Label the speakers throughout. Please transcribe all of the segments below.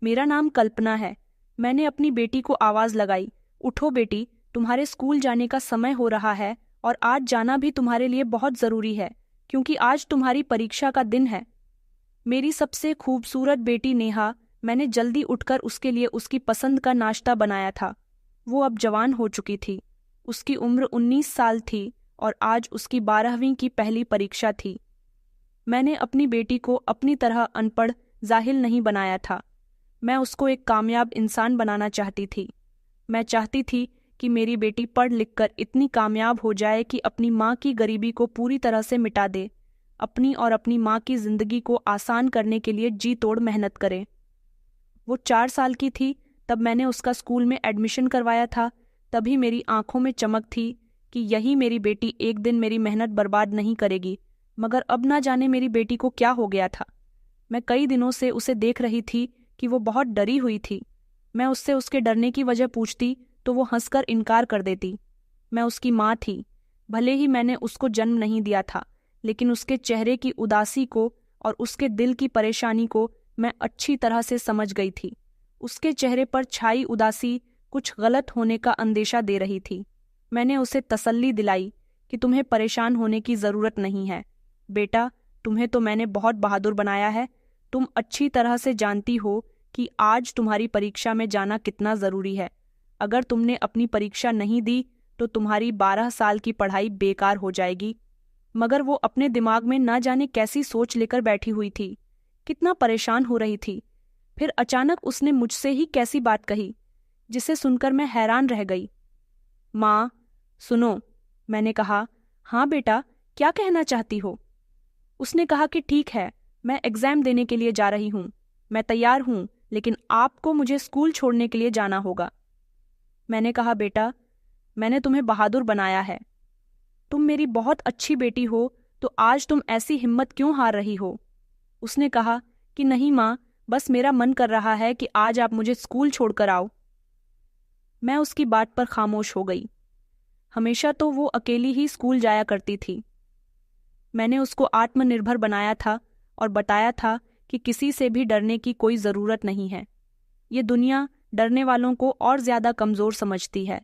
Speaker 1: मेरा नाम कल्पना है। मैंने अपनी बेटी को आवाज लगाई, उठो बेटी, तुम्हारे स्कूल जाने का समय हो रहा है और आज जाना भी तुम्हारे लिए बहुत जरूरी है क्योंकि आज तुम्हारी परीक्षा का दिन है। मेरी सबसे खूबसूरत बेटी नेहा, मैंने जल्दी उठकर उसके लिए उसकी पसंद का नाश्ता बनाया था। वो अब जवान हो चुकी थी। उसकी उम्र 19 साल थी और आज उसकी 12वीं की पहली परीक्षा थी। मैंने अपनी बेटी को अपनी तरह अनपढ़ जाहिल नहीं बनाया था। मैं उसको एक कामयाब इंसान बनाना चाहती थी। मैं चाहती थी कि मेरी बेटी पढ़ लिख कर इतनी कामयाब हो जाए कि अपनी माँ की गरीबी को पूरी तरह से मिटा दे, अपनी और अपनी माँ की जिंदगी को आसान करने के लिए जी तोड़ मेहनत करे। वो 4 साल की थी तब मैंने उसका स्कूल में एडमिशन करवाया था। तभी मेरी आंखों में चमक थी कि यही मेरी बेटी एक दिन मेरी मेहनत बर्बाद नहीं करेगी। मगर अब ना जाने मेरी बेटी को क्या हो गया था। मैं कई दिनों से उसे देख रही थी कि वो बहुत डरी हुई थी। मैं उससे उसके डरने की वजह पूछती तो वो हंसकर इनकार कर देती। मैं उसकी माँ थी। भले ही मैंने उसको जन्म नहीं दिया था, लेकिन उसके चेहरे की उदासी को और उसके दिल की परेशानी को मैं अच्छी तरह से समझ गई थी। उसके चेहरे पर छाई उदासी कुछ गलत होने का अंदेशा दे रही थी। मैंने उसे तसल्ली दिलाई कि तुम्हें परेशान होने की जरूरत नहीं है बेटा, तुम्हें तो मैंने बहुत बहादुर बनाया है। तुम अच्छी तरह से जानती हो कि आज तुम्हारी परीक्षा में जाना कितना जरूरी है। अगर तुमने अपनी परीक्षा नहीं दी तो तुम्हारी 12 साल की पढ़ाई बेकार हो जाएगी। मगर वो अपने दिमाग में ना जाने कैसी सोच लेकर बैठी हुई थी, कितना परेशान हो रही थी। फिर अचानक उसने मुझसे ही कैसी बात कही जिसे सुनकर मैं हैरान रह गई। माँ, सुनो, मैंने कहा। हाँ बेटा, क्या कहना चाहती हो? उसने कहा कि ठीक है, मैं एग्जाम देने के लिए जा रही हूँ। मैं तैयार हूँ, लेकिन आपको मुझे स्कूल छोड़ने के लिए जाना होगा। मैंने कहा बेटा, मैंने तुम्हें बहादुर बनाया है। तुम मेरी बहुत अच्छी बेटी हो, तो आज तुम ऐसी हिम्मत क्यों हार रही हो? उसने कहा कि नहीं माँ, बस मेरा मन कर रहा है कि आज आप मुझे स्कूल छोड़कर आओ। मैं उसकी बात पर खामोश हो गई। हमेशा तो वो अकेली ही स्कूल जाया करती थी। मैंने उसको आत्मनिर्भर बनाया था और बताया था कि किसी से भी डरने की कोई ज़रूरत नहीं है। ये दुनिया डरने वालों को और ज़्यादा कमज़ोर समझती है।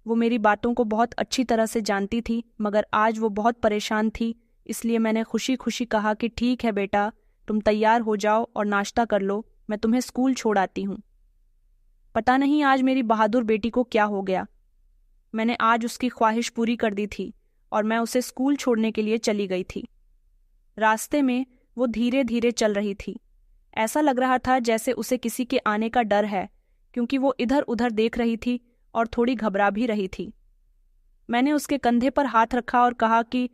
Speaker 1: वो मेरी बातों को बहुत अच्छी तरह से जानती थी, मगर आज वो बहुत परेशान थी। इसलिए मैंने खुशी खुशी कहा कि ठीक है बेटा, तुम तैयार हो जाओ और नाश्ता कर लो, मैं तुम्हें स्कूल छोड़ आती हूँ। पता नहीं आज मेरी बहादुर बेटी को क्या हो गया। मैंने आज उसकी ख्वाहिश पूरी कर दी थी और मैं उसे स्कूल छोड़ने के लिए चली गई थी। रास्ते में वो धीरे धीरे चल रही थी। ऐसा लग रहा था जैसे उसे किसी के आने का डर है, क्योंकि वो इधर उधर देख रही थी और थोड़ी घबरा भी रही थी। मैंने उसके कंधे पर हाथ रखा और कहा कि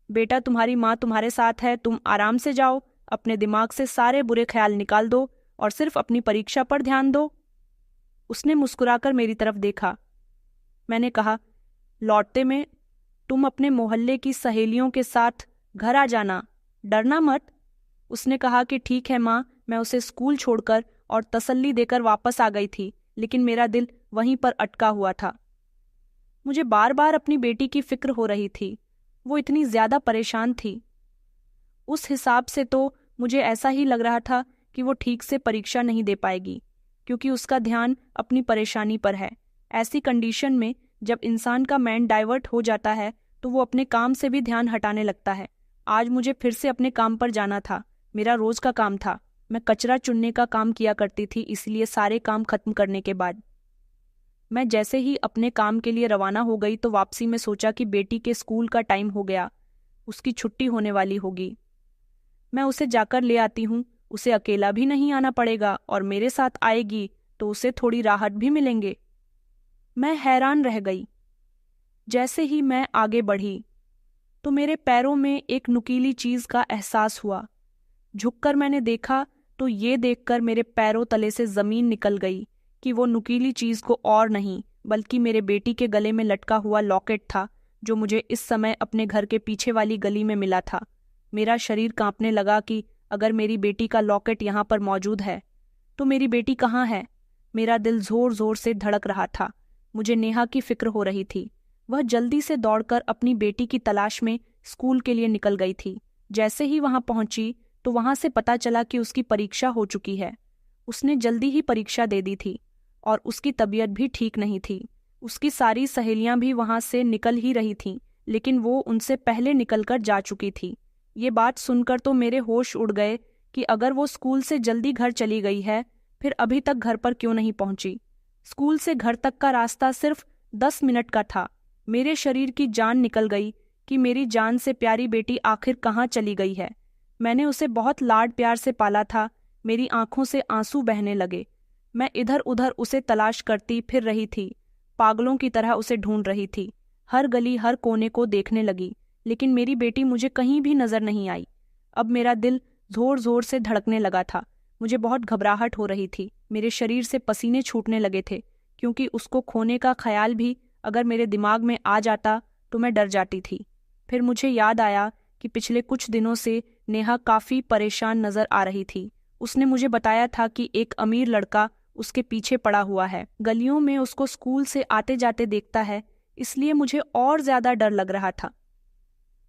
Speaker 1: बेटा, तुम्हारी माँ तुम्हारे साथ है, तुम आराम से जाओ, अपने दिमाग से सारे बुरे ख्याल निकाल दो और सिर्फ अपनी परीक्षा पर ध्यान दो। उसने मुस्कुराकर मेरी तरफ देखा। मैंने कहा, लौटते में तुम अपने मोहल्ले की सहेलियों के साथ घर आ जाना, डरना मत। उसने कहा कि ठीक है माँ। मैं उसे स्कूल छोड़कर और तसल्ली देकर वापस आ गई थी, लेकिन मेरा दिल वहीं पर अटका हुआ था। मुझे बार बार अपनी बेटी की फिक्र हो रही थी। वो इतनी ज्यादा परेशान थी। उस हिसाब से तो मुझे ऐसा ही लग रहा था कि वो ठीक से परीक्षा नहीं दे पाएगी, क्योंकि उसका ध्यान अपनी परेशानी पर है। ऐसी कंडीशन में जब इंसान का माइंड डाइवर्ट हो जाता है तो वो अपने काम से भी ध्यान हटाने लगता है। आज मुझे फिर से अपने काम पर जाना था। मेरा रोज का काम था। मैं कचरा चुनने का काम किया करती थी, इसलिए सारे काम खत्म करने के बाद मैं जैसे ही अपने काम के लिए रवाना हो गई तो वापसी में सोचा कि बेटी के स्कूल का टाइम हो गया, उसकी छुट्टी होने वाली होगी। मैं उसे जाकर ले आती हूँ, उसे अकेला भी नहीं आना पड़ेगा और मेरे साथ आएगी तो उसे थोड़ी राहत भी मिलेंगे। मैं हैरान रह गई। जैसे ही मैं आगे बढ़ी तो मेरे पैरों में एक नुकीली चीज का एहसास हुआ। झुककर मैंने देखा तो ये देखकर मेरे पैरों तले से जमीन निकल गई कि वो नुकीली चीज को और नहीं बल्कि मेरे बेटी के गले में लटका हुआ लॉकेट था, जो मुझे इस समय अपने घर के पीछे वाली गली में मिला था। मेरा शरीर कांपने लगा कि अगर मेरी बेटी का लॉकेट यहाँ पर मौजूद है तो मेरी बेटी कहाँ है। मेरा दिल जोर जोर से धड़क रहा था। मुझे नेहा की फिक्र हो रही थी। वह जल्दी से दौड़कर अपनी बेटी की तलाश में स्कूल के लिए निकल गई थी। जैसे ही वहां पहुंची तो वहां से पता चला कि उसकी परीक्षा हो चुकी है। उसने जल्दी ही परीक्षा दे दी थी और उसकी तबीयत भी ठीक नहीं थी। उसकी सारी सहेलियां भी वहां से निकल ही रही थीं, लेकिन वो उनसे पहले निकलकर जा चुकी थी। ये बात सुनकर तो मेरे होश उड़ गए कि अगर वो स्कूल से जल्दी घर चली गई है, फिर अभी तक घर पर क्यों नहीं पहुंची। स्कूल से घर तक का रास्ता सिर्फ 10 मिनट का था। मेरे शरीर की जान निकल गई कि मेरी जान से प्यारी बेटी आखिर कहाँ चली गई है। मैंने उसे बहुत लाड प्यार से पाला था। मेरी आंखों से आंसू बहने लगे। मैं इधर उधर उसे तलाश करती फिर रही थी, पागलों की तरह उसे ढूंढ रही थी। हर गली हर कोने को देखने लगी, लेकिन मेरी बेटी मुझे कहीं भी नजर नहीं आई। अब मेरा दिल जोर जोर से धड़कने लगा था। मुझे बहुत घबराहट हो रही थी। मेरे शरीर से पसीने छूटने लगे थे, क्योंकि उसको खोने का ख्याल भी अगर मेरे दिमाग में आ जाता तो मैं डर जाती थी। फिर मुझे याद आया कि पिछले कुछ दिनों से नेहा काफी परेशान नजर आ रही थी। उसने मुझे बताया था कि एक अमीर लड़का उसके पीछे पड़ा हुआ है, गलियों में उसको स्कूल से आते जाते देखता है। इसलिए मुझे और ज्यादा डर लग रहा था।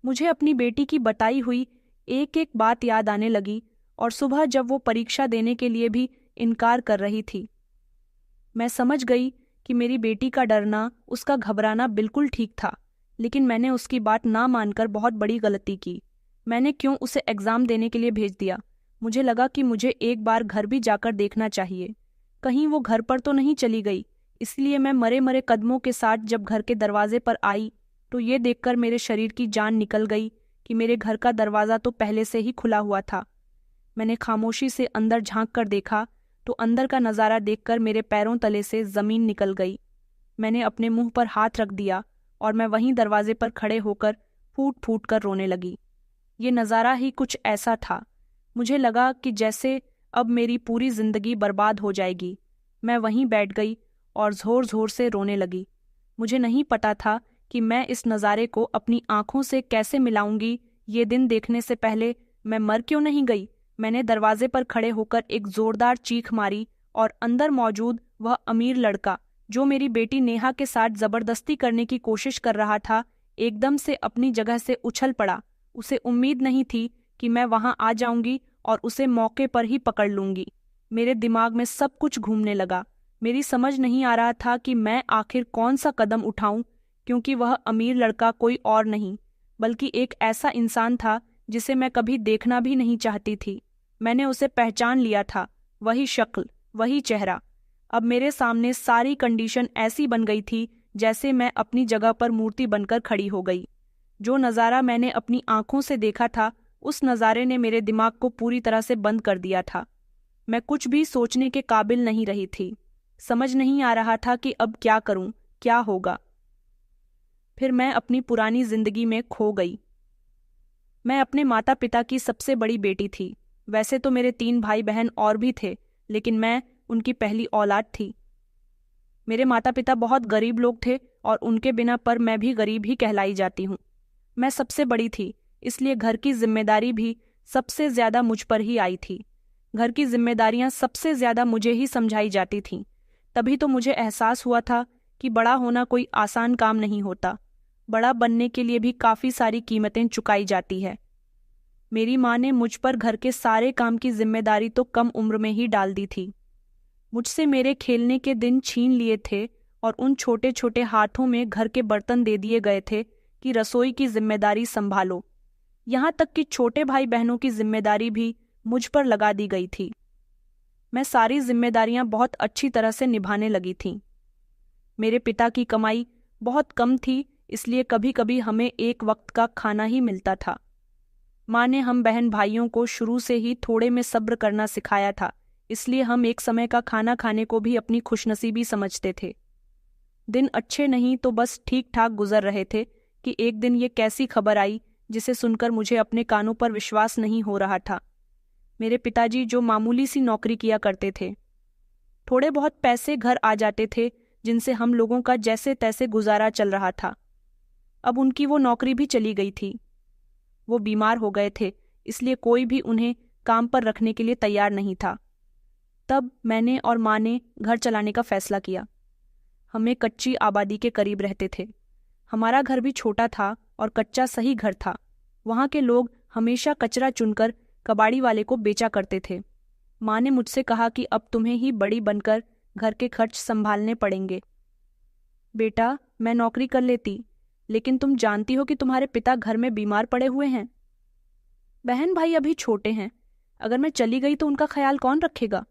Speaker 1: मुझे अपनी बेटी की बताई हुई एक एक बात याद आने लगी, और सुबह जब वो परीक्षा देने के लिए भी इनकार कर रही थी, मैं समझ गई कि मेरी बेटी का डरना, उसका घबराना बिल्कुल ठीक था। लेकिन मैंने उसकी बात ना मानकर बहुत बड़ी गलती की। मैंने क्यों उसे एग्जाम देने के लिए भेज दिया। मुझे लगा कि मुझे एक बार घर भी जाकर देखना चाहिए, कहीं वो घर पर तो नहीं चली गई। इसलिए मैं मरे मरे कदमों के साथ जब घर के दरवाजे पर आई तो ये देखकर मेरे शरीर की जान निकल गई कि मेरे घर का दरवाज़ा तो पहले से ही खुला हुआ था। मैंने खामोशी से अंदर झांक कर देखा तो अंदर का नज़ारा देखकर मेरे पैरों तले से ज़मीन निकल गई। मैंने अपने मुंह पर हाथ रख दिया और मैं वहीं दरवाजे पर खड़े होकर फूट फूट कर रोने लगी। ये नज़ारा ही कुछ ऐसा था। मुझे लगा कि जैसे अब मेरी पूरी जिंदगी बर्बाद हो जाएगी। मैं वहीं बैठ गई और जोर जोर से रोने लगी। मुझे नहीं पता था कि मैं इस नज़ारे को अपनी आंखों से कैसे मिलाऊंगी। ये दिन देखने से पहले मैं मर क्यों नहीं गई। मैंने दरवाजे पर खड़े होकर एक जोरदार चीख मारी और अंदर मौजूद वह अमीर लड़का, जो मेरी बेटी नेहा के साथ जबरदस्ती करने की कोशिश कर रहा था, एकदम से अपनी जगह से उछल पड़ा। उसे उम्मीद नहीं थी कि मैं वहां आ जाऊंगी और उसे मौके पर ही पकड़ लूंगी। मेरे दिमाग में सब कुछ घूमने लगा। मेरी समझ नहीं आ रहा था कि मैं आखिर कौन सा कदम उठाऊं, क्योंकि वह अमीर लड़का कोई और नहीं बल्कि एक ऐसा इंसान था जिसे मैं कभी देखना भी नहीं चाहती थी। मैंने उसे पहचान लिया था, वही शक्ल, वही चेहरा। अब मेरे सामने सारी कंडीशन ऐसी बन गई थी जैसे मैं अपनी जगह पर मूर्ति बनकर खड़ी हो गई। जो नज़ारा मैंने अपनी आंखों से देखा था, उस नज़ारे ने मेरे दिमाग को पूरी तरह से बंद कर दिया था। मैं कुछ भी सोचने के काबिल नहीं रही थी। समझ नहीं आ रहा था कि अब क्या करूं, क्या होगा। फिर मैं अपनी पुरानी जिंदगी में खो गई। मैं अपने माता पिता की सबसे बड़ी बेटी थी। वैसे तो मेरे 3 भाई बहन और भी थे, लेकिन मैं उनकी पहली औलाद थी। मेरे माता पिता बहुत गरीब लोग थे और उनके बिना पर मैं भी गरीब ही कहलाई जाती हूँ। मैं सबसे बड़ी थी, इसलिए घर की जिम्मेदारी भी सबसे ज्यादा मुझ पर ही आई थी। घर की जिम्मेदारियां सबसे ज्यादा मुझे ही समझाई जाती थीं। तभी तो मुझे एहसास हुआ था कि बड़ा होना कोई आसान काम नहीं होता। बड़ा बनने के लिए भी काफी सारी कीमतें चुकाई जाती है। मेरी माँ ने मुझ पर घर के सारे काम की जिम्मेदारी तो कम उम्र में ही डाल दी थी। मुझसे मेरे खेलने के दिन छीन लिए थे और उन छोटे छोटे हाथों में घर के बर्तन दे दिए गए थे कि रसोई की जिम्मेदारी संभालो। यहाँ तक कि छोटे भाई बहनों की जिम्मेदारी भी मुझ पर लगा दी गई थी। मैं सारी जिम्मेदारियां बहुत अच्छी तरह से निभाने लगी थी। मेरे पिता की कमाई बहुत कम थी, इसलिए कभी कभी हमें एक वक्त का खाना ही मिलता था। माँ ने हम बहन भाइयों को शुरू से ही थोड़े में सब्र करना सिखाया था, इसलिए हम एक समय का खाना खाने को भी अपनी खुशनसीबी समझते थे। दिन अच्छे नहीं तो बस ठीक ठाक गुजर रहे थे कि एक दिन ये कैसी खबर आई जिसे सुनकर मुझे अपने कानों पर विश्वास नहीं हो रहा था। मेरे पिताजी जो मामूली सी नौकरी किया करते थे, थोड़े बहुत पैसे घर आ जाते थे जिनसे हम लोगों का जैसे तैसे गुजारा चल रहा था। अब उनकी वो नौकरी भी चली गई थी। वो बीमार हो गए थे, इसलिए कोई भी उन्हें काम पर रखने के लिए तैयार नहीं था। तब मैंने और माँ ने घर चलाने का फैसला किया। हम एक कच्ची आबादी के करीब रहते थे। हमारा घर भी छोटा था और कच्चा सही घर था। वहाँ के लोग हमेशा कचरा चुनकर कबाड़ी वाले को बेचा करते थे। माँ ने मुझसे कहा कि अब तुम्हें ही बड़ी बनकर घर के खर्च संभालने पड़ेंगे। बेटा, मैं नौकरी कर लेती, लेकिन तुम जानती हो कि तुम्हारे पिता घर में बीमार पड़े हुए हैं। बहन भाई अभी छोटे हैं, अगर मैं चली गई तो उनका ख्याल कौन रखेगा?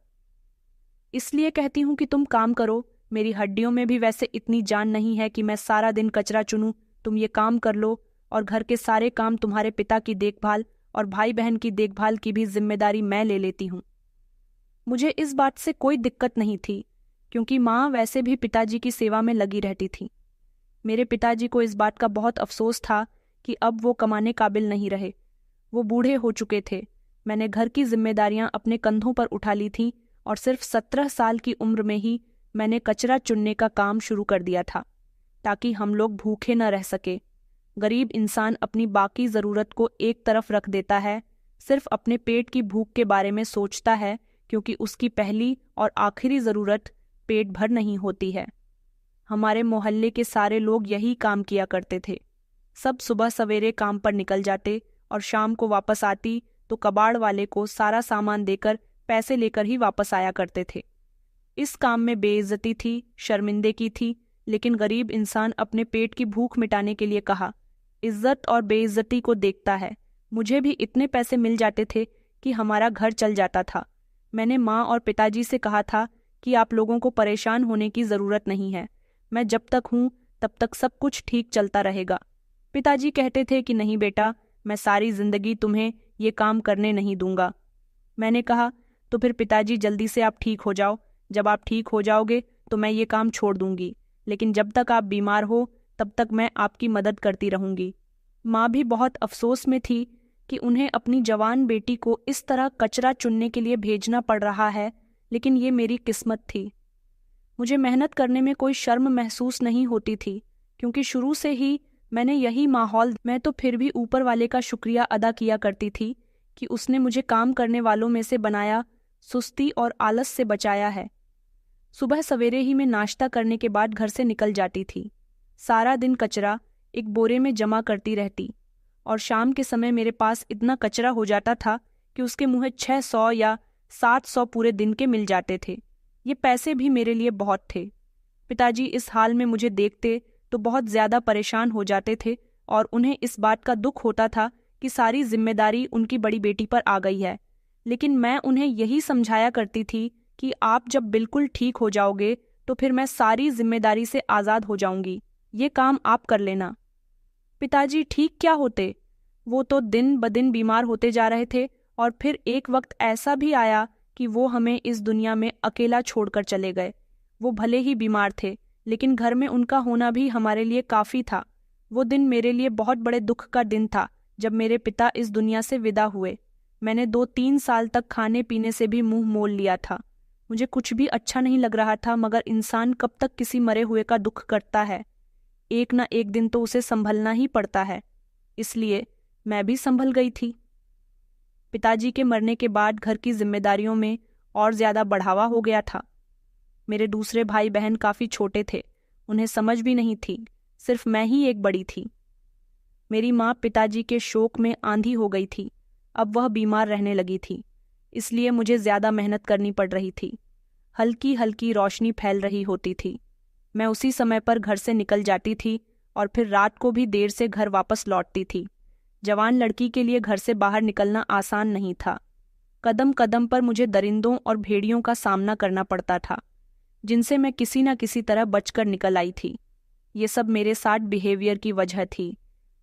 Speaker 1: इसलिए कहती हूँ कि तुम काम करो। मेरी हड्डियों में भी वैसे इतनी जान नहीं है कि मैं सारा दिन कचरा चुनूं। तुम ये काम कर लो और घर के सारे काम, तुम्हारे पिता की देखभाल और भाई बहन की देखभाल की भी जिम्मेदारी मैं ले लेती हूँ। मुझे इस बात से कोई दिक्कत नहीं थी, क्योंकि माँ वैसे भी पिताजी की सेवा में लगी रहती थी। मेरे पिताजी को इस बात का बहुत अफसोस था कि अब वो कमाने काबिल नहीं रहे। वो बूढ़े हो चुके थे। मैंने घर की जिम्मेदारियां अपने कंधों पर उठा ली थीं और सिर्फ 17 साल की उम्र में ही मैंने कचरा चुनने का काम शुरू कर दिया था, ताकि हम लोग भूखे न रह सके। गरीब इंसान अपनी बाकी ज़रूरत को एक तरफ रख देता है, सिर्फ अपने पेट की भूख के बारे में सोचता है, क्योंकि उसकी पहली और आखिरी ज़रूरत पेट भर नहीं होती है। हमारे मोहल्ले के सारे लोग यही काम किया करते थे। सब सुबह सवेरे काम पर निकल जाते और शाम को वापस आती तो कबाड़ वाले को सारा सामान देकर पैसे लेकर ही वापस आया करते थे। इस काम में बेइज्जती थी, शर्मिंदगी थी, लेकिन गरीब इंसान अपने पेट की भूख मिटाने के लिए कहा, इज्जत और बेइज्जती को देखता है। मुझे भी इतने पैसे मिल जाते थे कि हमारा घर चल जाता था। मैंने माँ और पिताजी से कहा था कि आप लोगों को परेशान होने की ज़रूरत नहीं है, मैं जब तक हूँ तब तक सब कुछ ठीक चलता रहेगा। पिताजी कहते थे कि नहीं बेटा, मैं सारी जिंदगी तुम्हें ये काम करने नहीं दूंगा। मैंने कहा, तो फिर पिताजी जल्दी से आप ठीक हो जाओ। जब आप ठीक हो जाओगे तो मैं ये काम छोड़ दूंगी, लेकिन जब तक आप बीमार हो तब तक मैं आपकी मदद करती रहूंगी। माँ भी बहुत अफसोस में थी कि उन्हें अपनी जवान बेटी को इस तरह कचरा चुनने के लिए भेजना पड़ रहा है, लेकिन ये मेरी किस्मत थी। मुझे मेहनत करने में कोई शर्म महसूस नहीं होती थी, क्योंकि शुरू से ही मैंने यही माहौल। मैं तो फिर भी ऊपर वाले का शुक्रिया अदा किया करती थी कि उसने मुझे काम करने वालों में से बनाया, सुस्ती और आलस से बचाया है। सुबह सवेरे ही मैं नाश्ता करने के बाद घर से निकल जाती थी। सारा दिन कचरा एक बोरे में जमा करती रहती और शाम के समय मेरे पास इतना कचरा हो जाता था कि उसके मुँह 600 या 700 पूरे दिन के मिल जाते थे। ये पैसे भी मेरे लिए बहुत थे। पिताजी इस हाल में मुझे देखते तो बहुत ज़्यादा परेशान हो जाते थे और उन्हें इस बात का दुख होता था कि सारी जिम्मेदारी उनकी बड़ी बेटी पर आ गई है। लेकिन मैं उन्हें यही समझाया करती थी कि आप जब बिल्कुल ठीक हो जाओगे तो फिर मैं सारी जिम्मेदारी से आज़ाद हो जाऊंगी, ये काम आप कर लेना। पिताजी ठीक क्या होते, वो तो दिन ब दिन बीमार होते जा रहे थे और फिर एक वक्त ऐसा भी आया कि वो हमें इस दुनिया में अकेला छोड़कर चले गए। वो भले ही बीमार थे, लेकिन घर में उनका होना भी हमारे लिए काफ़ी था। वो दिन मेरे लिए बहुत बड़े दुख का दिन था जब मेरे पिता इस दुनिया से विदा हुए। मैंने 2-3 साल तक खाने पीने से भी मुंह मोड़ लिया था। मुझे कुछ भी अच्छा नहीं लग रहा था, मगर इंसान कब तक किसी मरे हुए का दुख करता है। एक ना एक दिन तो उसे संभलना ही पड़ता है, इसलिए मैं भी संभल गई थी। पिताजी के मरने के बाद घर की जिम्मेदारियों में और ज़्यादा बढ़ावा हो गया था। मेरे दूसरे भाई बहन काफ़ी छोटे थे, उन्हें समझ भी नहीं थी, सिर्फ मैं ही एक बड़ी थी। मेरी माँ पिताजी के शोक में आंधी हो गई थी। अब वह बीमार रहने लगी थी, इसलिए मुझे ज़्यादा मेहनत करनी पड़ रही थी। हल्की हल्की रोशनी फैल रही होती थी। मैं उसी समय पर घर से निकल जाती थी और फिर रात को भी देर से घर वापस लौटती थी। जवान लड़की के लिए घर से बाहर निकलना आसान नहीं था। कदम कदम पर मुझे दरिंदों और भेड़ियों का सामना करना पड़ता था, जिनसे मैं किसी न किसी तरह बचकर निकल आई थी। ये सब मेरे साथ बिहेवियर की वजह थी।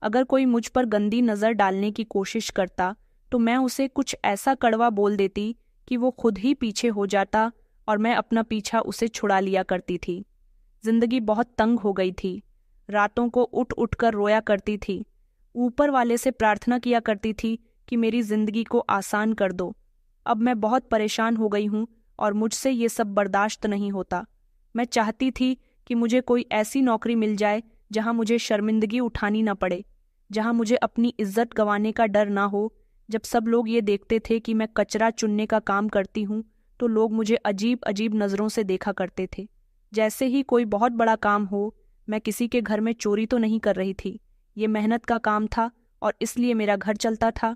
Speaker 1: अगर कोई मुझ पर गंदी नज़र डालने की कोशिश करता तो मैं उसे कुछ ऐसा कड़वा बोल देती कि वो खुद ही पीछे हो जाता और मैं अपना पीछा उसे छुड़ा लिया करती थी। जिंदगी बहुत तंग हो गई थी। रातों को उठ उठ कर रोया करती थी। ऊपर वाले से प्रार्थना किया करती थी कि मेरी जिंदगी को आसान कर दो। अब मैं बहुत परेशान हो गई हूँ और मुझसे ये सब बर्दाश्त नहीं होता। मैं चाहती थी कि मुझे कोई ऐसी नौकरी मिल जाए जहाँ मुझे शर्मिंदगी उठानी ना पड़े, जहाँ मुझे अपनी इज्जत गंवाने का डर ना हो। जब सब लोग ये देखते थे कि मैं कचरा चुनने का काम करती हूँ तो लोग मुझे अजीब अजीब नज़रों से देखा करते थे, जैसे ही कोई बहुत बड़ा काम हो। मैं किसी के घर में चोरी तो नहीं कर रही थी, ये मेहनत का काम था और इसलिए मेरा घर चलता था।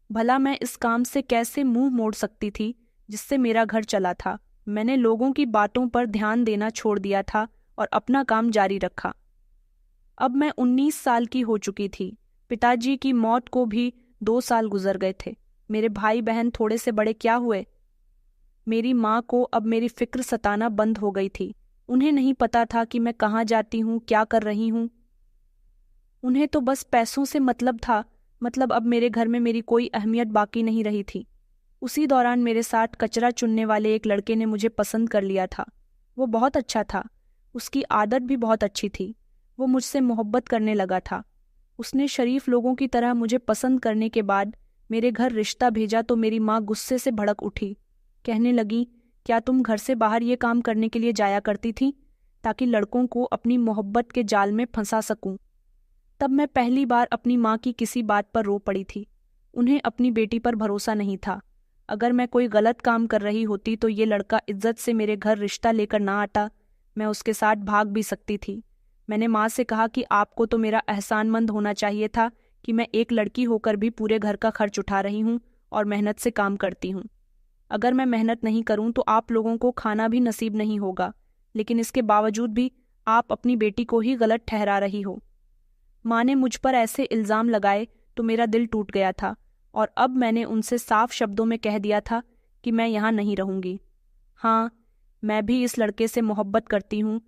Speaker 1: भला मैं इस काम से कैसे मुंह मोड़ सकती थी जिससे मेरा घर चला था। मैंने लोगों की बातों पर ध्यान देना छोड़ दिया था और अपना काम जारी रखा। अब मैं 19 साल की हो चुकी थी। पिताजी की मौत को भी 2 साल गुजर गए थे। मेरे भाई बहन थोड़े से बड़े क्या हुए। मेरी माँ को अब मेरी फिक्र सताना बंद हो गई थी। उन्हें नहीं पता था कि मैं कहाँ जाती हूँ, क्या कर रही हूँ। उन्हें तो बस पैसों से मतलब था। मतलब अब मेरे घर में मेरी कोई अहमियत बाकी नहीं रही थी। उसी दौरान मेरे साथ कचरा चुनने वाले एक लड़के ने मुझे पसंद कर लिया था। वो बहुत अच्छा था। उसकी आदत भी बहुत अच्छी थी। वो मुझसे मोहब्बत करने लगा था। उसने शरीफ लोगों की तरह मुझे पसंद करने के बाद मेरे घर रिश्ता भेजा तो मेरी माँ गुस्से से भड़क उठी। कहने लगी, क्या तुम घर से बाहर ये काम करने के लिए जाया करती थी ताकि लड़कों को अपनी मोहब्बत के जाल में फंसा सकूं। तब मैं पहली बार अपनी माँ की किसी बात पर रो पड़ी थी। उन्हें अपनी बेटी पर भरोसा नहीं था। अगर मैं कोई गलत काम कर रही होती तो ये लड़का इज्जत से मेरे घर रिश्ता लेकर ना आता। मैं उसके साथ भाग भी सकती थी। मैंने माँ से कहा कि आपको तो मेरा एहसानमंद होना चाहिए था कि मैं एक लड़की होकर भी पूरे घर का खर्च उठा रही हूँ और मेहनत से काम करती हूँ। अगर मैं मेहनत नहीं करूँ तो आप लोगों को खाना भी नसीब नहीं होगा, लेकिन इसके बावजूद भी आप अपनी बेटी को ही गलत ठहरा रही हो। माँ ने मुझ पर ऐसे इल्ज़ाम लगाए तो मेरा दिल टूट गया था और अब मैंने उनसे साफ शब्दों में कह दिया था कि मैं यहाँ नहीं रहूँगी। हाँ, मैं भी इस लड़के से मोहब्बत करती हूँ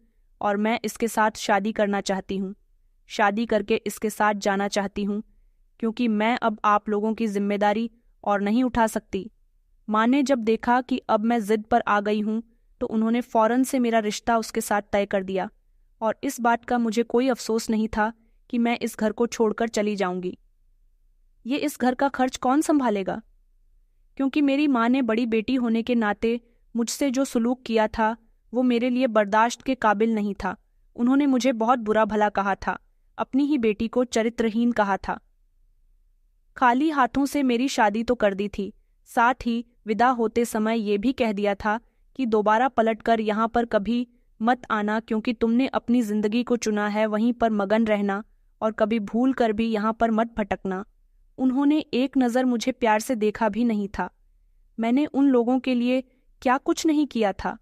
Speaker 1: और मैं इसके साथ शादी करना चाहती हूँ। शादी करके इसके साथ जाना चाहती हूँ क्योंकि मैं अब आप लोगों की जिम्मेदारी और नहीं उठा सकती। माँ ने जब देखा कि अब मैं जिद पर आ गई हूँ तो उन्होंने फौरन से मेरा रिश्ता उसके साथ तय कर दिया और इस बात का मुझे कोई अफसोस नहीं था कि मैं इस घर को छोड़कर चली जाऊंगी। ये इस घर का खर्च कौन संभालेगा? क्योंकि मेरी माँ ने बड़ी बेटी होने के नाते मुझसे जो सुलूक किया था वो मेरे लिए बर्दाश्त के काबिल नहीं था। उन्होंने मुझे बहुत बुरा भला कहा था, अपनी ही बेटी को चरित्रहीन कहा था। खाली हाथों से मेरी शादी तो कर दी थी, साथ ही विदा होते समय ये भी कह दिया था कि दोबारा पलटकर यहाँ पर कभी मत आना क्योंकि तुमने अपनी जिंदगी को चुना है वहीं पर मगन रहना और कभी भूल कर भी यहाँ पर मत भटकना। उन्होंने एक नज़र मुझे प्यार से देखा भी नहीं था। मैंने उन लोगों के लिए क्या कुछ नहीं किया था।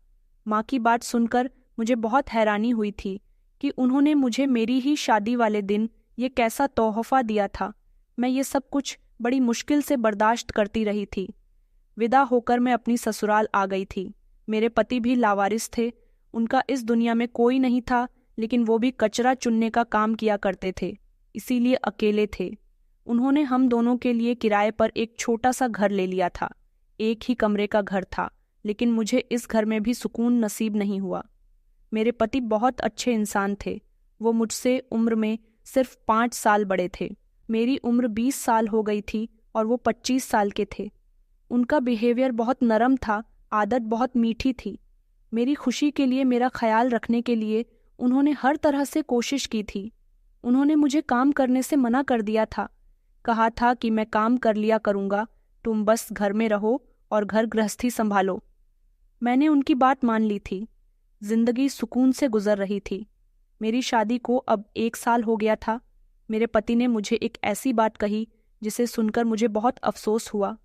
Speaker 1: माँ की बात सुनकर मुझे बहुत हैरानी हुई थी कि उन्होंने मुझे मेरी ही शादी वाले दिन ये कैसा तोहफा दिया था। मैं ये सब कुछ बड़ी मुश्किल से बर्दाश्त करती रही थी। विदा होकर मैं अपनी ससुराल आ गई थी। मेरे पति भी लावारिस थे। उनका इस दुनिया में कोई नहीं था, लेकिन वो भी कचरा चुनने का काम किया करते थे, इसीलिए अकेले थे। उन्होंने हम दोनों के लिए किराए पर एक छोटा सा घर ले लिया था। एक ही कमरे का घर था, लेकिन मुझे इस घर में भी सुकून नसीब नहीं हुआ। मेरे पति बहुत अच्छे इंसान थे। वो मुझसे उम्र में सिर्फ 5 साल बड़े थे। मेरी उम्र 20 साल हो गई थी और वो 25 साल के थे। उनका बिहेवियर बहुत नरम था, आदत बहुत मीठी थी। मेरी खुशी के लिए, मेरा ख्याल रखने के लिए उन्होंने हर तरह से कोशिश की थी। उन्होंने मुझे काम करने से मना कर दिया था। कहा था कि मैं काम कर लिया करूँगा, तुम बस घर में रहो और घर गृहस्थी संभालो। मैंने उनकी बात मान ली थी। जिंदगी सुकून से गुजर रही थी। मेरी शादी को अब 1 साल हो गया था। मेरे पति ने मुझे एक ऐसी बात कही जिसे सुनकर मुझे बहुत अफसोस हुआ।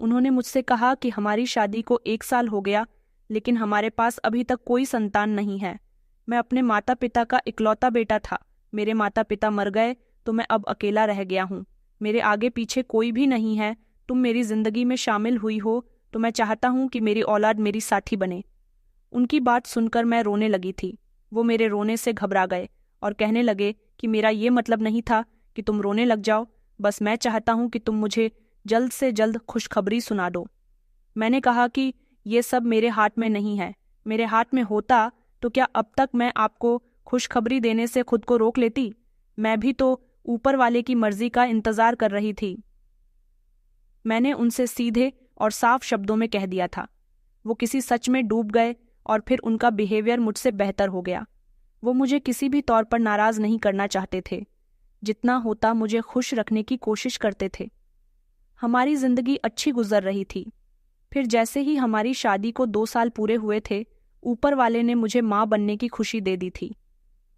Speaker 1: उन्होंने मुझसे कहा कि हमारी शादी को 1 साल हो गया, लेकिन हमारे पास अभी तक कोई संतान नहीं है। मैं अपने माता पिता का इकलौता बेटा था। मेरे माता पिता मर गए तो मैं अब अकेला रह गया हूँ। मेरे आगे पीछे कोई भी नहीं है। तुम मेरी जिंदगी में शामिल हुई हो तो मैं चाहता हूँ कि मेरी औलाद मेरी साथी बने। उनकी बात सुनकर मैं रोने लगी थी। वो मेरे रोने से घबरा गए और कहने लगे कि मेरा ये मतलब नहीं था कि तुम रोने लग जाओ, बस मैं चाहता हूँ कि तुम मुझे जल्द से जल्द खुशखबरी सुना दो। मैंने कहा कि ये सब मेरे हाथ में नहीं है। मेरे हाथ में होता तो क्या अब तक मैं आपको खुशखबरी देने से खुद को रोक लेती? मैं भी तो ऊपर वाले की मर्जी का इंतजार कर रही थी। मैंने उनसे सीधे और साफ शब्दों में कह दिया था। वो किसी सच में डूब गए और फिर उनका बिहेवियर मुझसे बेहतर हो गया। वो मुझे किसी भी तौर पर नाराज नहीं करना चाहते थे। जितना होता मुझे खुश रखने की कोशिश करते थे। हमारी जिंदगी अच्छी गुजर रही थी। फिर जैसे ही हमारी शादी को 2 साल पूरे हुए थे, ऊपर वाले ने मुझे माँ बनने की खुशी दे दी थी।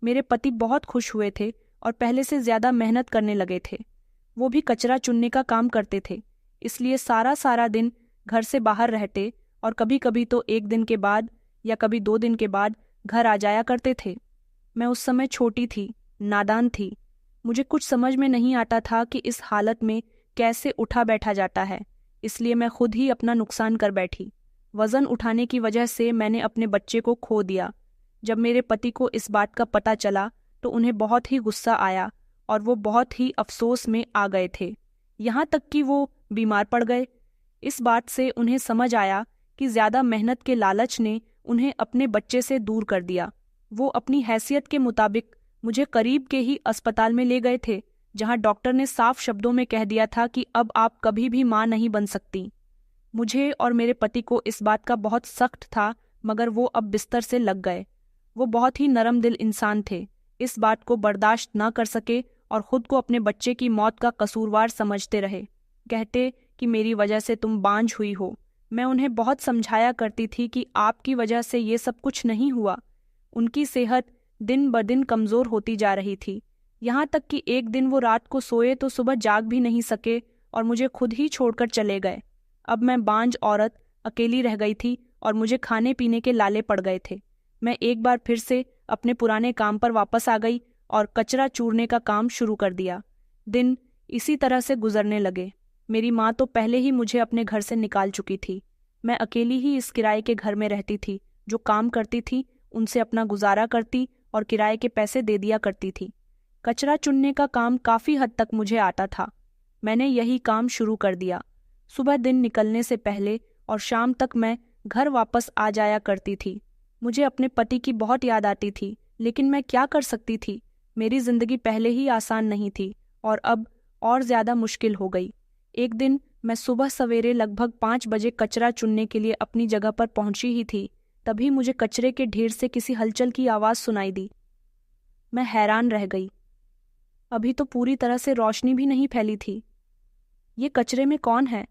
Speaker 1: मेरे पति बहुत खुश हुए थे और पहले से ज्यादा मेहनत करने लगे थे। वो भी कचरा चुनने का काम करते थे, इसलिए सारा दिन घर से बाहर रहते और कभी कभी तो 1 दिन के बाद या कभी 2 दिन के बाद घर आ जाया करते थे। मैं उस समय छोटी थी, नादान थी। मुझे कुछ समझ में नहीं आता था कि इस हालत में कैसे उठा बैठा जाता है, इसलिए मैं खुद ही अपना नुकसान कर बैठी। वज़न उठाने की वजह से मैंने अपने बच्चे को खो दिया। जब मेरे पति को इस बात का पता चला तो उन्हें बहुत ही गुस्सा आया और वो बहुत ही अफसोस में आ गए थे, यहाँ तक कि वो बीमार पड़ गए। इस बात से उन्हें समझ आया कि ज़्यादा मेहनत के लालच ने उन्हें अपने बच्चे से दूर कर दिया। वो अपनी हैसियत के मुताबिक मुझे करीब के ही अस्पताल में ले गए थे, जहां डॉक्टर ने साफ शब्दों में कह दिया था कि अब आप कभी भी मां नहीं बन सकती। मुझे और मेरे पति को इस बात का बहुत सख्त था, मगर वो अब बिस्तर से लग गए। वो बहुत ही नरम दिल इंसान थे, इस बात को बर्दाश्त ना कर सके और खुद को अपने बच्चे की मौत का कसूरवार समझते रहे। कहते कि मेरी वजह से तुम बांझ हुई हो। मैं उन्हें बहुत समझाया करती थी कि आपकी वजह से ये सब कुछ नहीं हुआ। उनकी सेहत दिन ब दिन कमज़ोर होती जा रही थी, यहाँ तक कि एक दिन वो रात को सोए तो सुबह जाग भी नहीं सके और मुझे खुद ही छोड़कर चले गए। अब मैं बांझ औरत अकेली रह गई थी और मुझे खाने पीने के लाले पड़ गए थे। मैं एक बार फिर से अपने पुराने काम पर वापस आ गई और कचरा चूरने का काम शुरू कर दिया। दिन इसी तरह से गुजरने लगे। मेरी माँ तो पहले ही मुझे अपने घर से निकाल चुकी थी। मैं अकेली ही इस किराए के घर में रहती थी। जो काम करती थी उनसे अपना गुजारा करती और किराए के पैसे दे दिया करती थी। कचरा चुनने का काम काफ़ी हद तक मुझे आता था। मैंने यही काम शुरू कर दिया। सुबह दिन निकलने से पहले और शाम तक मैं घर वापस आ जाया करती थी। मुझे अपने पति की बहुत याद आती थी, लेकिन मैं क्या कर सकती थी। मेरी जिंदगी पहले ही आसान नहीं थी और अब और ज़्यादा मुश्किल हो गई। एक दिन मैं सुबह सवेरे लगभग 5 बजे कचरा चुनने के लिए अपनी जगह पर पहुंची ही थी, तभी मुझे कचरे के ढेर से किसी हलचल की आवाज़ सुनाई दी। मैं हैरान रह गई। अभी तो पूरी तरह से रोशनी भी नहीं फैली थी। ये कचरे में कौन है?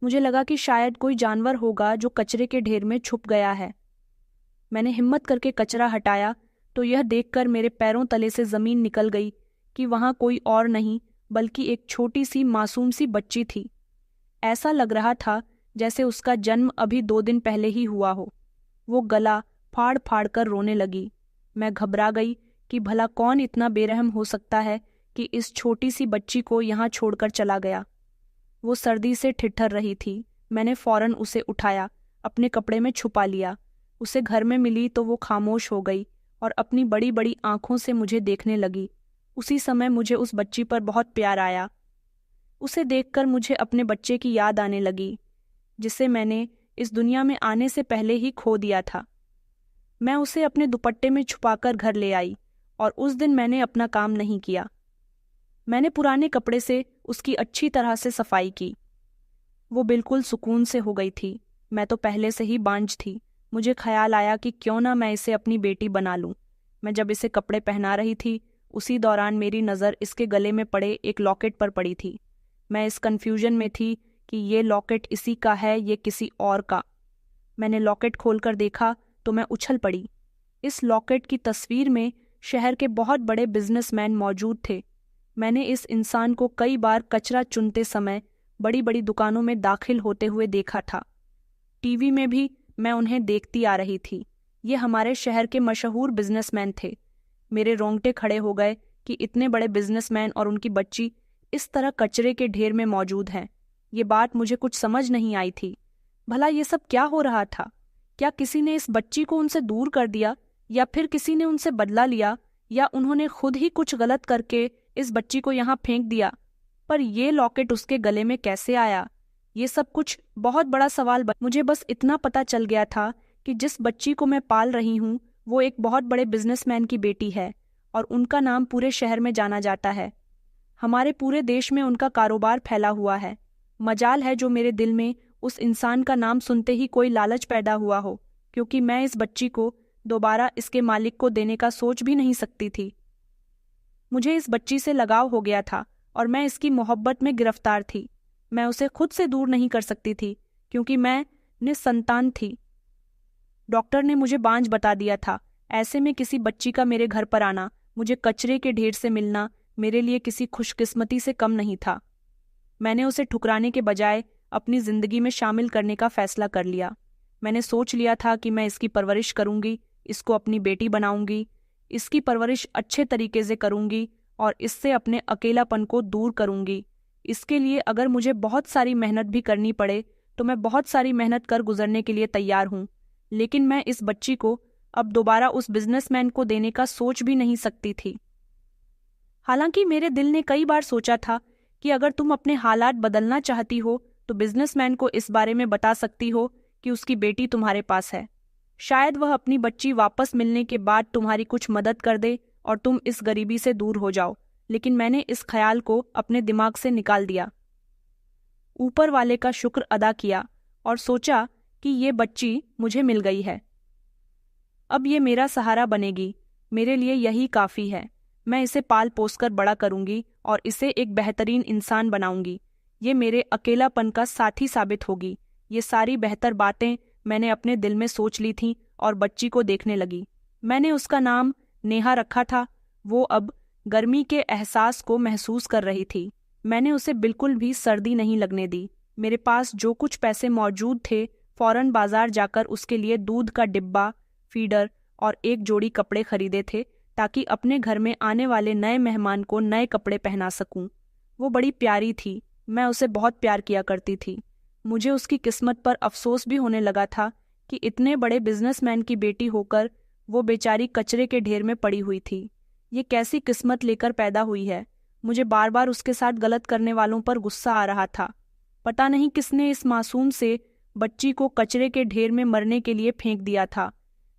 Speaker 1: मुझे लगा कि शायद कोई जानवर होगा जो कचरे के ढेर में छुप गया है। मैंने हिम्मत करके कचरा हटाया तो यह देखकर मेरे पैरों तले से ज़मीन निकल गई कि वहाँ कोई और नहीं बल्कि एक छोटी सी मासूम सी बच्ची थी। ऐसा लग रहा था जैसे उसका जन्म अभी 2 दिन पहले ही हुआ हो। वो गला फाड़ फाड़ कर रोने लगी। मैं घबरा गई कि भला कौन इतना बेरहम हो सकता है कि इस छोटी सी बच्ची को यहाँ छोड़कर चला गया। वो सर्दी से ठिठुर रही थी। मैंने फौरन उसे उठाया, अपने कपड़े में छुपा लिया। उसे घर में मिली तो वो खामोश हो गई और अपनी बड़ी बड़ी आंखों से मुझे देखने लगी। उसी समय मुझे उस बच्ची पर बहुत प्यार आया। उसे देखकर मुझे अपने बच्चे की याद आने लगी, जिसे मैंने इस दुनिया में आने से पहले ही खो दिया था। मैं उसे अपने दुपट्टे में छुपाकर घर ले आई और उस दिन मैंने अपना काम नहीं किया। मैंने पुराने कपड़े से उसकी अच्छी तरह से सफाई की। वो बिल्कुल सुकून से हो गई थी। मैं तो पहले से ही बांझ थी। मुझे ख्याल आया कि क्यों ना मैं इसे अपनी बेटी बना लूं। मैं जब इसे कपड़े पहना रही थी, उसी दौरान मेरी नज़र इसके गले में पड़े एक लॉकेट पर पड़ी थी। मैं इस कन्फ्यूजन में थी कि ये लॉकेट इसी का है ये किसी और का। मैंने लॉकेट खोलकर देखा तो मैं उछल पड़ी। इस लॉकेट की तस्वीर में शहर के बहुत बड़े बिजनेसमैन मौजूद थे। मैंने इस इंसान को कई बार कचरा चुनते समय बड़ी बड़ी दुकानों में दाखिल होते हुए देखा था। टीवी में भी मैं उन्हें देखती आ रही थी। ये हमारे शहर के मशहूर बिजनेसमैन थे। मेरे रोंगटे खड़े हो गए कि इतने बड़े बिजनेसमैन और उनकी बच्ची इस तरह कचरे के ढेर में मौजूद हैं। ये बात मुझे कुछ समझ नहीं आई थी। भला ये सब क्या हो रहा था? क्या किसी ने इस बच्ची को उनसे दूर कर दिया, या फिर किसी ने उनसे बदला लिया, या उन्होंने खुद ही कुछ गलत करके इस बच्ची को यहाँ फेंक दिया? पर ये लॉकेट उसके गले में कैसे आया? ये सब कुछ बहुत बड़ा सवाल मुझे बस इतना पता चल गया था कि जिस बच्ची को मैं पाल रही हूँ वो एक बहुत बड़े बिजनेसमैन की बेटी है और उनका नाम पूरे शहर में जाना जाता है। हमारे पूरे देश में उनका कारोबार फैला हुआ है। मजाल है जो मेरे दिल में उस इंसान का नाम सुनते ही कोई लालच पैदा हुआ हो, क्योंकि मैं इस बच्ची को दोबारा इसके मालिक को देने का सोच भी नहीं सकती थी। मुझे इस बच्ची से लगाव हो गया था और मैं इसकी मोहब्बत में गिरफ्तार थी। मैं उसे खुद से दूर नहीं कर सकती थी क्योंकि मैं निसंतान थी। डॉक्टर ने मुझे बांझ बता दिया था। ऐसे में किसी बच्ची का मेरे घर पर आना, मुझे कचरे के ढेर से मिलना मेरे लिए किसी खुशकिस्मती से कम नहीं था। मैंने उसे ठुकराने के बजाय अपनी ज़िंदगी में शामिल करने का फ़ैसला कर लिया। मैंने सोच लिया था कि मैं इसकी परवरिश करूँगी, इसको अपनी बेटी बनाऊँगी, इसकी परवरिश अच्छे तरीके से करूँगी और इससे अपने अकेलापन को दूर करूँगी। इसके लिए अगर मुझे बहुत सारी मेहनत भी करनी पड़े तो मैं बहुत सारी मेहनत कर गुजरने के लिए तैयार हूँ। लेकिन मैं इस बच्ची को अब दोबारा उस बिजनेसमैन को देने का सोच भी नहीं सकती थी। हालांकि मेरे दिल ने कई बार सोचा था कि अगर तुम अपने हालात बदलना चाहती हो तो बिजनेसमैन को इस बारे में बता सकती हो कि उसकी बेटी तुम्हारे पास है। शायद वह अपनी बच्ची वापस मिलने के बाद तुम्हारी कुछ मदद कर दे और तुम इस गरीबी से दूर हो जाओ। लेकिन मैंने इस ख्याल को अपने दिमाग से निकाल दिया। ऊपर वाले का शुक्र अदा किया और सोचा कि ये बच्ची मुझे मिल गई है। अब ये मेरा सहारा बनेगी, मेरे लिए यही काफ़ी है। मैं इसे पाल पोस कर बड़ा करूंगी और इसे एक बेहतरीन इंसान बनाऊंगी। ये मेरे अकेलापन का साथी साबित होगी। ये सारी बेहतर बातें मैंने अपने दिल में सोच ली थीं और बच्ची को देखने लगी। मैंने उसका नाम नेहा रखा था। वो अब गर्मी के एहसास को महसूस कर रही थी। मैंने उसे बिल्कुल भी सर्दी नहीं लगने दी। मेरे पास जो कुछ पैसे मौजूद थे, फौरन बाजार जाकर उसके लिए दूध का डिब्बा, फीडर और एक जोड़ी कपड़े खरीदे थे ताकि अपने घर में आने वाले नए मेहमान को नए कपड़े पहना सकूं। वो बड़ी प्यारी थी, मैं उसे बहुत प्यार किया करती थी। मुझे उसकी किस्मत पर अफसोस भी होने लगा था कि इतने बड़े बिजनेसमैन की बेटी होकर वो बेचारी कचरे के ढेर में पड़ी हुई थी। ये कैसी किस्मत लेकर पैदा हुई है। मुझे बार बार उसके साथ गलत करने वालों पर गुस्सा आ रहा था। पता नहीं किसने इस मासूम से बच्ची को कचरे के ढेर में मरने के लिए फेंक दिया था,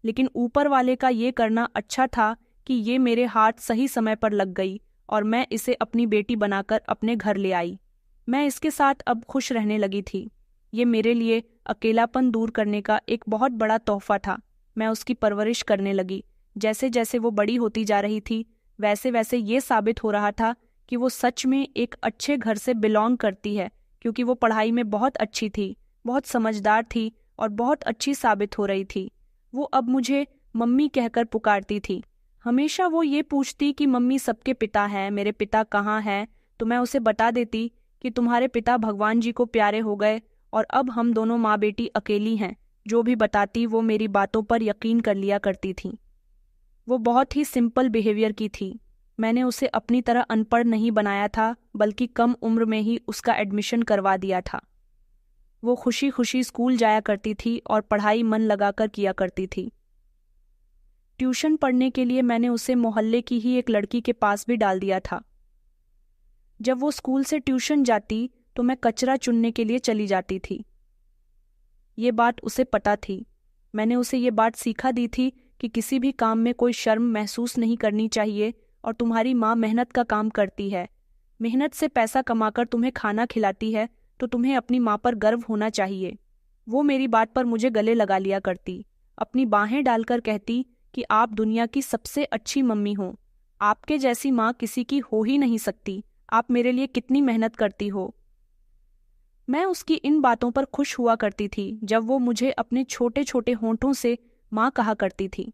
Speaker 1: लेकिन ऊपर वाले का ये करना अच्छा था कि ये मेरे हाथ सही समय पर लग गई और मैं इसे अपनी बेटी बनाकर अपने घर ले आई। मैं इसके साथ अब खुश रहने लगी थी। ये मेरे लिए अकेलापन दूर करने का एक बहुत बड़ा तोहफा था। मैं उसकी परवरिश करने लगी। जैसे जैसे वो बड़ी होती जा रही थी, वैसे वैसे ये साबित हो रहा था कि वो सच में एक अच्छे घर से बिलोंग करती है, क्योंकि वो पढ़ाई में बहुत अच्छी थी, बहुत समझदार थी और बहुत अच्छी साबित हो रही थी। वो अब मुझे मम्मी कहकर पुकारती थी। हमेशा वो ये पूछती कि मम्मी सबके पिता हैं, मेरे पिता कहाँ हैं, तो मैं उसे बता देती कि तुम्हारे पिता भगवान जी को प्यारे हो गए और अब हम दोनों माँ बेटी अकेली हैं। जो भी बताती वो मेरी बातों पर यकीन कर लिया करती थी। वो बहुत ही सिंपल बिहेवियर की थी। मैंने उसे अपनी तरह अनपढ़ नहीं बनाया था, बल्कि कम उम्र में ही उसका एडमिशन करवा दिया था। वो खुशी खुशी स्कूल जाया करती थी और पढ़ाई मन लगाकर किया करती थी। ट्यूशन पढ़ने के लिए मैंने उसे मोहल्ले की ही एक लड़की के पास भी डाल दिया था। जब वो स्कूल से ट्यूशन जाती तो मैं कचरा चुनने के लिए चली जाती थी। ये बात उसे पता थी। मैंने उसे ये बात सिखा दी थी कि किसी भी काम में कोई शर्म महसूस नहीं करनी चाहिए और तुम्हारी माँ मेहनत का काम करती है। मेहनत से पैसा कमाकर तुम्हें खाना खिलाती है तो तुम्हें अपनी माँ पर गर्व होना चाहिए। वो मेरी बात पर मुझे गले लगा लिया करती, अपनी बाहें डालकर कहती कि आप दुनिया की सबसे अच्छी मम्मी हो। आपके जैसी माँ किसी की हो ही नहीं सकती। आप मेरे लिए कितनी मेहनत करती हो। मैं उसकी इन बातों पर खुश हुआ करती थी जब वो मुझे अपने छोटे छोटे होंठों से माँ कहा करती थी।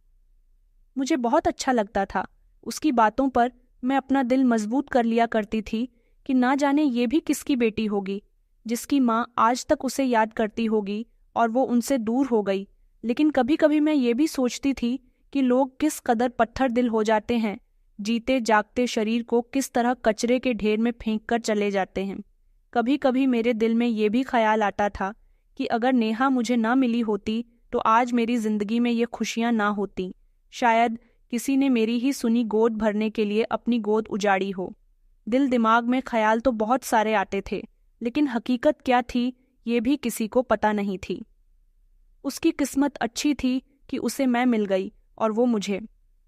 Speaker 1: मुझे बहुत अच्छा लगता था। उसकी बातों पर मैं अपना दिल मजबूत कर लिया करती थी कि ना जाने ये भी किसकी बेटी होगी जिसकी माँ आज तक उसे याद करती होगी और वो उनसे दूर हो गई। लेकिन कभी कभी मैं ये भी सोचती थी कि लोग किस कदर पत्थर दिल हो जाते हैं, जीते जागते शरीर को किस तरह कचरे के ढेर में फेंक कर चले जाते हैं। कभी कभी मेरे दिल में ये भी ख्याल आता था कि अगर नेहा मुझे ना मिली होती तो आज मेरी जिंदगी में ये खुशियाँ ना होती। शायद किसी ने मेरी ही सुनी गोद भरने के लिए अपनी गोद उजाड़ी हो। दिल दिमाग में ख्याल तो बहुत सारे आते थे, लेकिन हकीकत क्या थी ये भी किसी को पता नहीं थी। उसकी किस्मत अच्छी थी कि उसे मैं मिल गई और वो मुझे।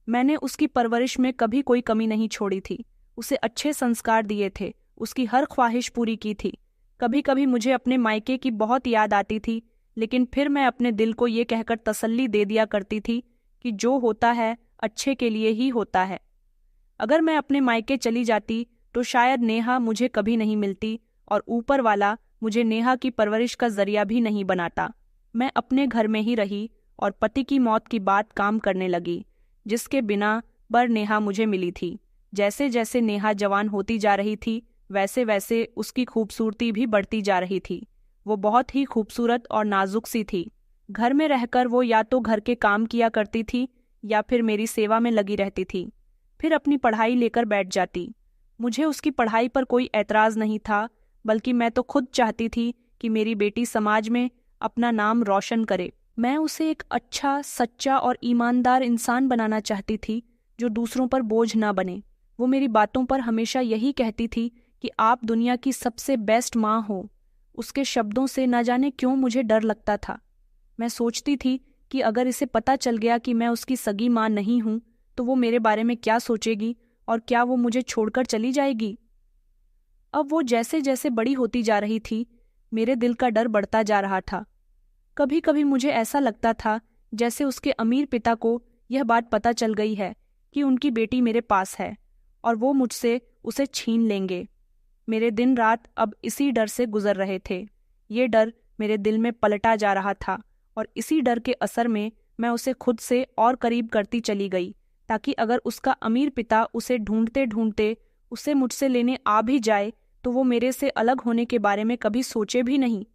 Speaker 1: मैंने उसकी परवरिश में कभी कोई कमी नहीं छोड़ी थी। उसे अच्छे संस्कार दिए थे, उसकी हर ख्वाहिश पूरी की थी। कभी कभी मुझे अपने मायके की बहुत याद आती थी, लेकिन फिर मैं अपने दिल को ये कहकर तसल्ली दे दिया करती थी कि जो होता है अच्छे के लिए ही होता है। अगर मैं अपने मायके चली जाती तो शायद नेहा मुझे कभी नहीं मिलती और ऊपर वाला मुझे नेहा की परवरिश का जरिया भी नहीं बनाता। मैं अपने घर में ही रही और पति की मौत की बात काम करने लगी, जिसके बिना बर नेहा मुझे मिली थी। जैसे जैसे नेहा जवान होती जा रही थी वैसे वैसे उसकी खूबसूरती भी बढ़ती जा रही थी। वो बहुत ही खूबसूरत और नाजुक सी थी। घर में रहकर वो या तो घर के काम किया करती थी या फिर मेरी सेवा में लगी रहती थी, फिर अपनी पढ़ाई लेकर बैठ जाती। मुझे उसकी पढ़ाई पर कोई ऐतराज़ नहीं था, बल्कि मैं तो खुद चाहती थी कि मेरी बेटी समाज में अपना नाम रोशन करे। मैं उसे एक अच्छा, सच्चा और ईमानदार इंसान बनाना चाहती थी जो दूसरों पर बोझ ना बने। वो मेरी बातों पर हमेशा यही कहती थी कि आप दुनिया की सबसे बेस्ट माँ हो। उसके शब्दों से न जाने क्यों मुझे डर लगता था। मैं सोचती थी कि अगर इसे पता चल गया कि मैं उसकी सगी माँ नहीं हूँ तो वो मेरे बारे में क्या सोचेगी और क्या वो मुझे छोड़कर चली जाएगी। अब वो जैसे जैसे बड़ी होती जा रही थी, मेरे दिल का डर बढ़ता जा रहा था। कभी कभी मुझे ऐसा लगता था जैसे उसके अमीर पिता को यह बात पता चल गई है कि उनकी बेटी मेरे पास है और वो मुझसे उसे छीन लेंगे। मेरे दिन रात अब इसी डर से गुजर रहे थे। ये डर मेरे दिल में पलटा जा रहा था और इसी डर के असर में मैं उसे खुद से और करीब करती चली गई, ताकि अगर उसका अमीर पिता उसे ढूंढते ढूंढते उसे मुझसे लेने आ भी जाए तो वो मेरे से अलग होने के बारे में कभी सोचे भी नहीं।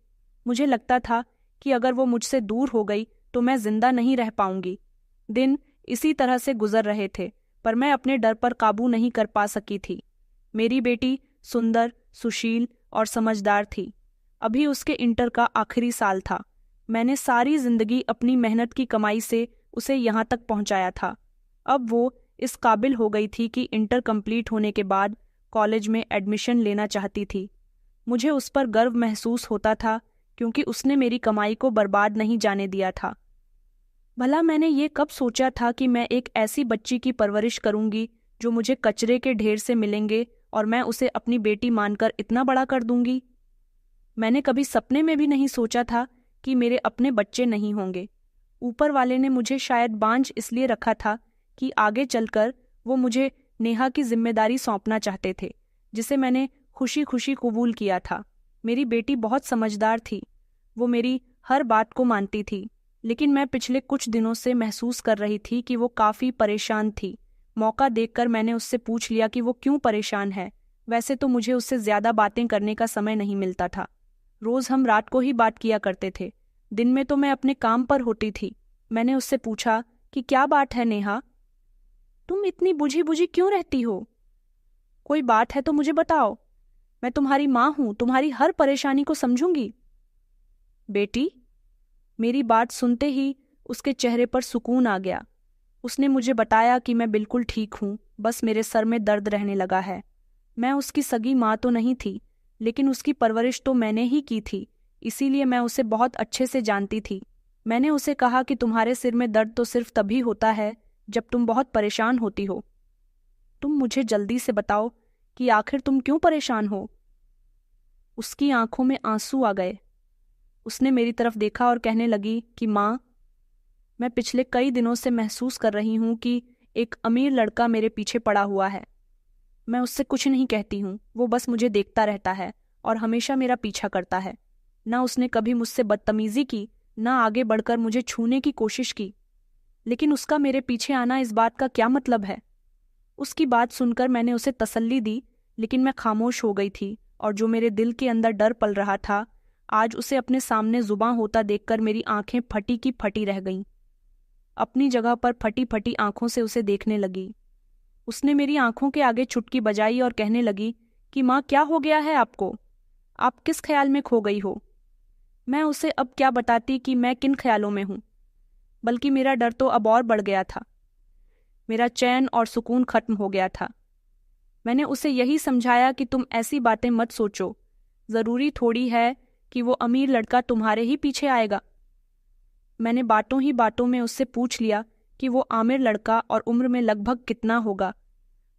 Speaker 1: मुझे लगता था कि अगर वो मुझसे दूर हो गई तो मैं जिंदा नहीं रह पाऊंगी। दिन इसी तरह से गुजर रहे थे, पर मैं अपने डर पर काबू नहीं कर पा सकी थी। मेरी बेटी सुंदर, सुशील और समझदार थी। अभी उसके इंटर का आखिरी साल था। मैंने सारी जिंदगी अपनी मेहनत की कमाई से उसे यहाँ तक पहुँचाया था। अब वो इस काबिल हो गई थी कि इंटर कंप्लीट होने के बाद कॉलेज में एडमिशन लेना चाहती थी। मुझे उस पर गर्व महसूस होता था क्योंकि उसने मेरी कमाई को बर्बाद नहीं जाने दिया था। भला मैंने ये कब सोचा था कि मैं एक ऐसी बच्ची की परवरिश करूंगी जो मुझे कचरे के ढेर से मिलेंगे और मैं उसे अपनी बेटी मानकर इतना बड़ा कर दूंगी। मैंने कभी सपने में भी नहीं सोचा था कि मेरे अपने बच्चे नहीं होंगे। ऊपर वाले ने मुझे शायद बांझ इसलिए रखा था कि आगे चलकर वो मुझे नेहा की जिम्मेदारी सौंपना चाहते थे, जिसे मैंने खुशी खुशी कबूल किया था। मेरी बेटी बहुत समझदार थी। वो मेरी हर बात को मानती थी, लेकिन मैं पिछले कुछ दिनों से महसूस कर रही थी कि वो काफ़ी परेशान थी। मौका देखकर मैंने उससे पूछ लिया कि वो क्यों परेशान है। वैसे तो मुझे उससे ज़्यादा बातें करने का समय नहीं मिलता था। रोज़ हम रात को ही बात किया करते थे। दिन में तो मैं अपने काम पर होती थी। मैंने उससे पूछा कि क्या बात है नेहा, तुम इतनी बुझी बुझी क्यों रहती हो? कोई बात है तो मुझे बताओ। मैं तुम्हारी माँ हूँ, तुम्हारी हर परेशानी को समझूंगी। बेटी, मेरी बात सुनते ही उसके चेहरे पर सुकून आ गया। उसने मुझे बताया कि मैं बिल्कुल ठीक हूँ, बस मेरे सर में दर्द रहने लगा है। मैं उसकी सगी माँ तो नहीं थी, लेकिन उसकी परवरिश तो मैंने ही की थी, इसीलिए मैं उसे बहुत अच्छे से जानती थी। मैंने उसे कहा कि तुम्हारे सिर में दर्द तो सिर्फ तभी होता है जब तुम बहुत परेशान होती हो। तुम मुझे जल्दी से बताओ कि आखिर तुम क्यों परेशान हो। उसकी आंखों में आंसू आ गए। उसने मेरी तरफ देखा और कहने लगी कि माँ, मैं पिछले कई दिनों से महसूस कर रही हूँ कि एक अमीर लड़का मेरे पीछे पड़ा हुआ है। मैं उससे कुछ नहीं कहती हूँ, वो बस मुझे देखता रहता है और हमेशा मेरा पीछा करता है। ना उसने कभी मुझसे बदतमीजी की, ना आगे बढ़कर मुझे छूने की कोशिश की। लेकिन उसका मेरे पीछे आना इस बात का क्या मतलब है? उसकी बात सुनकर मैंने उसे तसल्ली दी, लेकिन मैं खामोश हो गई थी और जो मेरे दिल के अंदर डर पल रहा था, आज उसे अपने सामने जुबां होता देखकर मेरी आंखें फटी की फटी रह गईं। अपनी जगह पर फटी फटी आंखों से उसे देखने लगी। उसने मेरी आंखों के आगे चुटकी बजाई और कहने लगी कि माँ, क्या हो गया है आपको? आप किस ख्याल में खो गई हो? मैं उसे अब क्या बताती कि मैं किन ख्यालों में हूँ, बल्कि मेरा डर तो अब और बढ़ गया था। मेरा चैन और सुकून खत्म हो गया था। मैंने उसे यही समझाया कि तुम ऐसी बातें मत सोचो। ज़रूरी थोड़ी है कि वो अमीर लड़का तुम्हारे ही पीछे आएगा। मैंने बातों ही बातों में उससे पूछ लिया कि वो आमिर लड़का और उम्र में लगभग कितना होगा।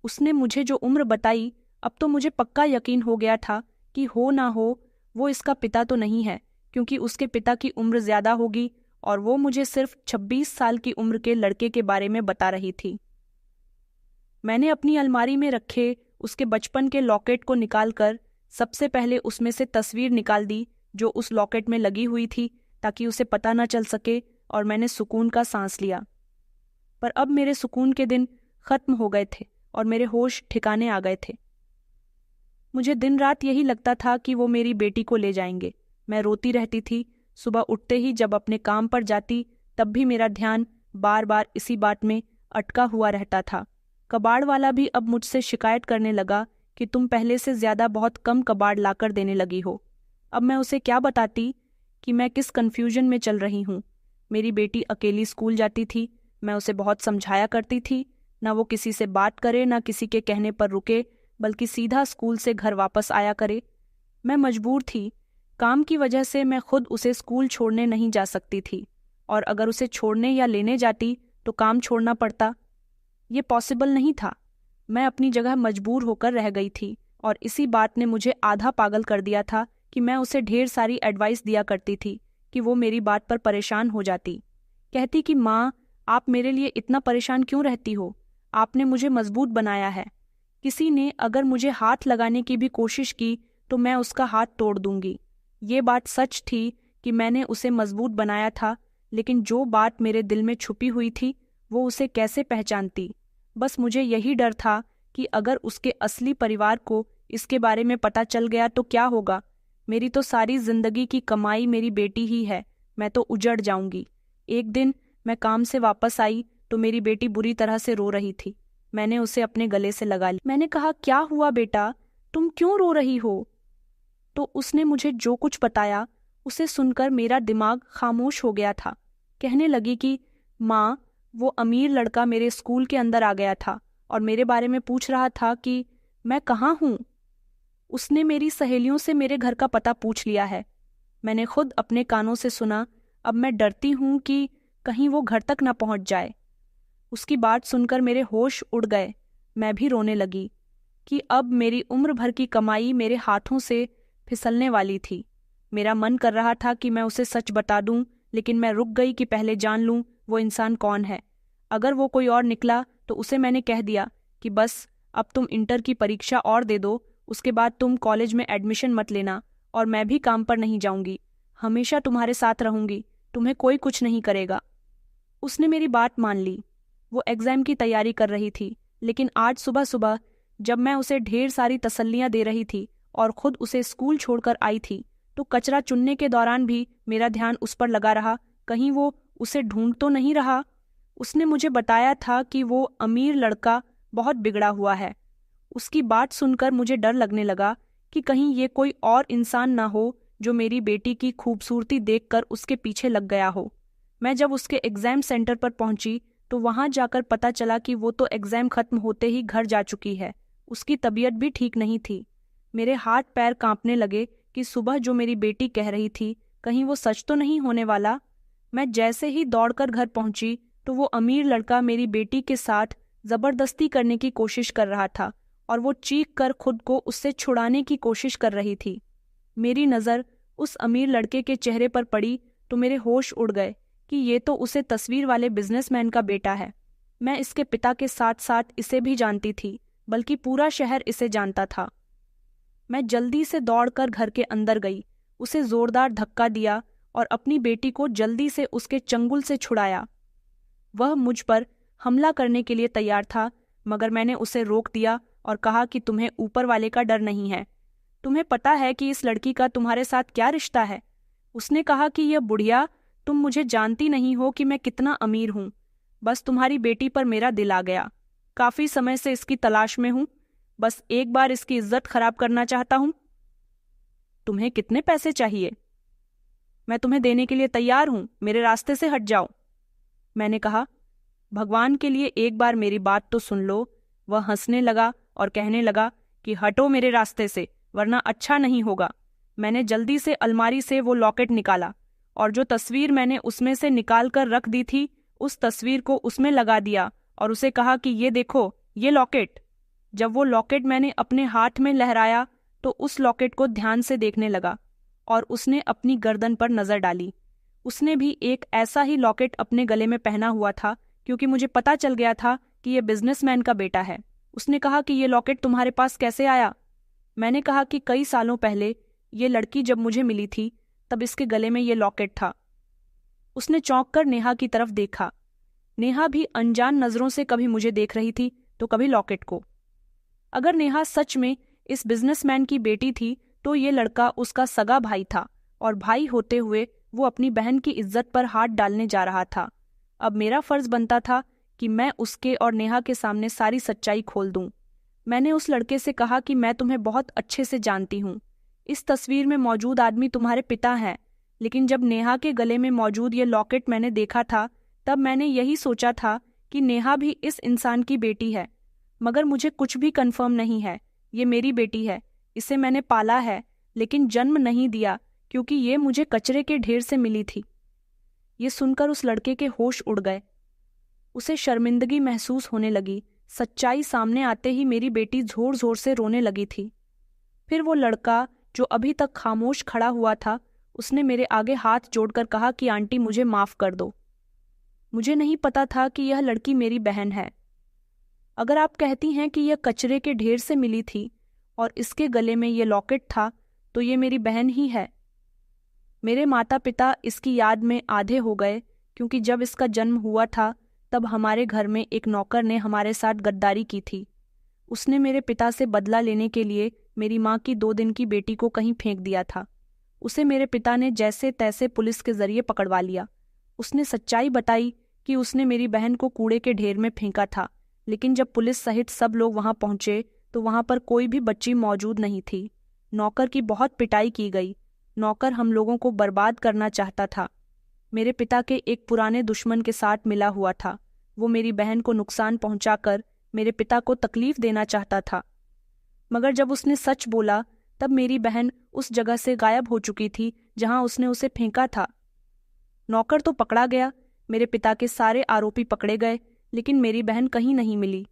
Speaker 1: उसने मुझे जो उम्र बताई, अब तो मुझे पक्का यकीन हो गया था कि हो ना हो वो इसका पिता तो नहीं है, क्योंकि उसके पिता की उम्र ज़्यादा होगी और वो मुझे सिर्फ 26 साल की उम्र के लड़के के बारे में बता रही थी। मैंने अपनी अलमारी में रखे उसके बचपन के लॉकेट को निकालकर सबसे पहले उसमें से तस्वीर निकाल दी जो उस लॉकेट में लगी हुई थी, ताकि उसे पता न चल सके, और मैंने सुकून का सांस लिया। पर अब मेरे सुकून के दिन खत्म हो गए थे और मेरे होश ठिकाने आ गए थे। मुझे दिन रात यही लगता था कि वो मेरी बेटी को ले जाएंगे। मैं रोती रहती थी। सुबह उठते ही जब अपने काम पर जाती तब भी मेरा ध्यान बार बार इसी बात में अटका हुआ रहता था। कबाड़ वाला भी अब मुझसे शिकायत करने लगा कि तुम पहले से ज्यादा बहुत कम कबाड़ लाकर देने लगी हो। अब मैं उसे क्या बताती कि मैं किस कन्फ्यूजन में चल रही हूँ। मेरी बेटी अकेली स्कूल जाती थी, मैं उसे बहुत समझाया करती थी, ना वो किसी से बात करे, ना किसी के कहने पर रुके, बल्कि सीधा स्कूल से घर वापस आया करे। मैं मजबूर थी, काम की वजह से मैं खुद उसे स्कूल छोड़ने नहीं जा सकती थी, और अगर उसे छोड़ने या लेने जाती तो काम छोड़ना पड़ता। ये पॉसिबल नहीं था। मैं अपनी जगह मजबूर होकर रह गई थी, और इसी बात ने मुझे आधा पागल कर दिया था कि मैं उसे ढेर सारी एडवाइस दिया करती थी कि वो मेरी बात पर परेशान हो जाती। कहती कि माँ, आप मेरे लिए इतना परेशान क्यों रहती हो? आपने मुझे मजबूत बनाया है। किसी ने अगर मुझे हाथ लगाने की भी कोशिश की तो मैं उसका हाथ तोड़ दूंगी। ये बात सच थी कि मैंने उसे मजबूत बनाया था, लेकिन जो बात मेरे दिल में छुपी हुई थी वो उसे कैसे पहचानती? बस मुझे यही डर था कि अगर उसके असली परिवार को इसके बारे में पता चल गया तो क्या होगा। मेरी तो सारी जिंदगी की कमाई मेरी बेटी ही है, मैं तो उजड़ जाऊंगी। एक दिन मैं काम से वापस आई तो मेरी बेटी बुरी तरह से रो रही थी। मैंने उसे अपने गले से लगा लिया। मैंने कहा, क्या हुआ बेटा, तुम क्यों रो रही हो? तो उसने मुझे जो कुछ बताया उसे सुनकर मेरा दिमाग खामोश हो गया था। कहने लगी कि माँ, वो अमीर लड़का मेरे स्कूल के अंदर आ गया था और मेरे बारे में पूछ रहा था कि मैं कहाँ हूँ। उसने मेरी सहेलियों से मेरे घर का पता पूछ लिया है। मैंने खुद अपने कानों से सुना। अब मैं डरती हूँ कि कहीं वो घर तक ना पहुँच जाए। उसकी बात सुनकर मेरे होश उड़ गए। मैं भी रोने लगी कि अब मेरी उम्र भर की कमाई मेरे हाथों से फिसलने वाली थी। मेरा मन कर रहा था कि मैं उसे सच बता दूं, लेकिन मैं रुक गई कि पहले जान लूं वो इंसान कौन है। अगर वो कोई और निकला तो उसे मैंने कह दिया कि बस अब तुम इंटर की परीक्षा और दे दो, उसके बाद तुम कॉलेज में एडमिशन मत लेना, और मैं भी काम पर नहीं जाऊंगी, हमेशा तुम्हारे साथ रहूंगी, तुम्हें कोई कुछ नहीं करेगा। उसने मेरी बात मान ली। वो एग्जाम की तैयारी कर रही थी, लेकिन आज सुबह सुबह जब मैं उसे ढेर सारी तसल्लियां दे रही थी और खुद उसे स्कूल छोड़कर आई थी, तो कचरा चुनने के दौरान भी मेरा ध्यान उस पर लगा रहा, कहीं वो उसे ढूंढ तो नहीं रहा। उसने मुझे बताया था कि वो अमीर लड़का बहुत बिगड़ा हुआ है। उसकी बात सुनकर मुझे डर लगने लगा कि कहीं ये कोई और इंसान ना हो जो मेरी बेटी की खूबसूरती देखकर उसके पीछे लग गया हो। मैं जब उसके एग्जाम सेंटर पर पहुंची तो वहां जाकर पता चला कि वो तो एग्जाम खत्म होते ही घर जा चुकी है। उसकी तबीयत भी ठीक नहीं थी। मेरे हाथ पैर कांपने लगे कि सुबह जो मेरी बेटी कह रही थी कहीं वो सच तो नहीं होने वाला। मैं जैसे ही दौड़कर घर पहुंची तो वो अमीर लड़का मेरी बेटी के साथ जबरदस्ती करने की कोशिश कर रहा था, और वो चीख कर खुद को उससे छुड़ाने की कोशिश कर रही थी। मेरी नज़र उस अमीर लड़के के चेहरे पर पड़ी तो मेरे होश उड़ गए कि ये तो उसे तस्वीर वाले बिजनेसमैन का बेटा है। मैं इसके पिता के साथ साथ इसे भी जानती थी, बल्कि पूरा शहर इसे जानता था। मैं जल्दी से दौड़कर घर के अंदर गई, उसे जोरदार धक्का दिया और अपनी बेटी को जल्दी से उसके चंगुल से छुड़ाया। वह मुझ पर हमला करने के लिए तैयार था, मगर मैंने उसे रोक दिया और कहा कि तुम्हें ऊपर वाले का डर नहीं है। तुम्हें पता है कि इस लड़की का तुम्हारे साथ क्या रिश्ता है? उसने कहा कि यह बुढ़िया, तुम मुझे जानती नहीं हो कि मैं कितना अमीर हूँ। बस तुम्हारी बेटी पर मेरा दिल आ गया। काफी समय से इसकी तलाश में हूँ। बस एक बार इसकी इज्जत खराब करना चाहता हूँ। तुम्हें कितने पैसे चाहिए? मैं तुम्हें देने के लिए तैयार हूँ, मेरे रास्ते से हट जाओ। मैंने कहा, भगवान के लिए एक बार मेरी बात तो सुन लो। वह हंसने लगा और कहने लगा कि हटो मेरे रास्ते से, वरना अच्छा नहीं होगा। मैंने जल्दी से अलमारी से वो लॉकेट निकाला और जो तस्वीर मैंने उसमें से निकाल कर रख दी थी उस तस्वीर को उसमें लगा दिया और उसे कहा कि ये देखो, ये लॉकेट। जब वो लॉकेट मैंने अपने हाथ में लहराया तो उस लॉकेट को ध्यान से देखने लगा और उसने अपनी गर्दन पर नजर डाली। उसने भी एक ऐसा ही लॉकेट अपने गले में पहना हुआ था, क्योंकि मुझे पता चल गया था कि ये बिजनेसमैन का बेटा है। उसने कहा कि ये लॉकेट तुम्हारे पास कैसे आया? मैंने कहा कि कई सालों पहले ये लड़की जब मुझे मिली थी तब इसके गले में ये लॉकेट था। उसने चौंक कर नेहा की तरफ देखा। नेहा भी अनजान नजरों से कभी मुझे देख रही थी तो कभी लॉकेट को। अगर नेहा सच में इस बिजनेसमैन की बेटी थी तो ये लड़का उसका सगा भाई था और भाई होते हुए वो अपनी बहन की इज्जत पर हाथ डालने जा रहा था। अब मेरा फर्ज बनता था कि मैं उसके और नेहा के सामने सारी सच्चाई खोल दूं। मैंने उस लड़के से कहा कि मैं तुम्हें बहुत अच्छे से जानती हूँ। इस तस्वीर में मौजूद आदमी तुम्हारे पिता हैं, लेकिन जब नेहा के गले में मौजूद ये लॉकेट मैंने देखा था तब मैंने यही सोचा था कि नेहा भी इस इंसान की बेटी है। मगर मुझे कुछ भी कंफर्म नहीं है। ये मेरी बेटी है, इसे मैंने पाला है, लेकिन जन्म नहीं दिया क्योंकि ये मुझे कचरे के ढेर से मिली थी। ये सुनकर उस लड़के के होश उड़ गए। उसे शर्मिंदगी महसूस होने लगी। सच्चाई सामने आते ही मेरी बेटी जोर जोर से रोने लगी थी। फिर वो लड़का जो अभी तक खामोश खड़ा हुआ था, उसने मेरे आगे हाथ जोड़कर कहा कि आंटी मुझे माफ कर दो। मुझे नहीं पता था कि यह लड़की मेरी बहन है। अगर आप कहती हैं कि यह कचरे के ढेर से मिली थी और इसके गले में ये लॉकेट था, तो ये मेरी बहन ही है। मेरे माता पिता इसकी याद में आधे हो गए क्योंकि जब इसका जन्म हुआ था तब हमारे घर में एक नौकर ने हमारे साथ गद्दारी की थी। उसने मेरे पिता से बदला लेने के लिए मेरी माँ की 2 दिन की बेटी को कहीं फेंक दिया था। उसे मेरे पिता ने जैसे तैसे पुलिस के जरिए पकड़वा लिया। उसने सच्चाई बताई कि उसने मेरी बहन को कूड़े के ढेर में फेंका था, लेकिन जब पुलिस सहित सब लोग वहां पहुंचे तो वहां पर कोई भी बच्ची मौजूद नहीं थी। नौकर की बहुत पिटाई की गई। नौकर हम लोगों को बर्बाद करना चाहता था। मेरे पिता के एक पुराने दुश्मन के साथ मिला हुआ था। वो मेरी बहन को नुकसान पहुंचाकर मेरे पिता को तकलीफ देना चाहता था। मगर जब उसने सच बोला तब मेरी बहन उस जगह से गायब हो चुकी थी जहां उसने उसे फेंका था। नौकर तो पकड़ा गया, मेरे पिता के सारे आरोपी पकड़े गए, लेकिन मेरी बहन कहीं नहीं मिली।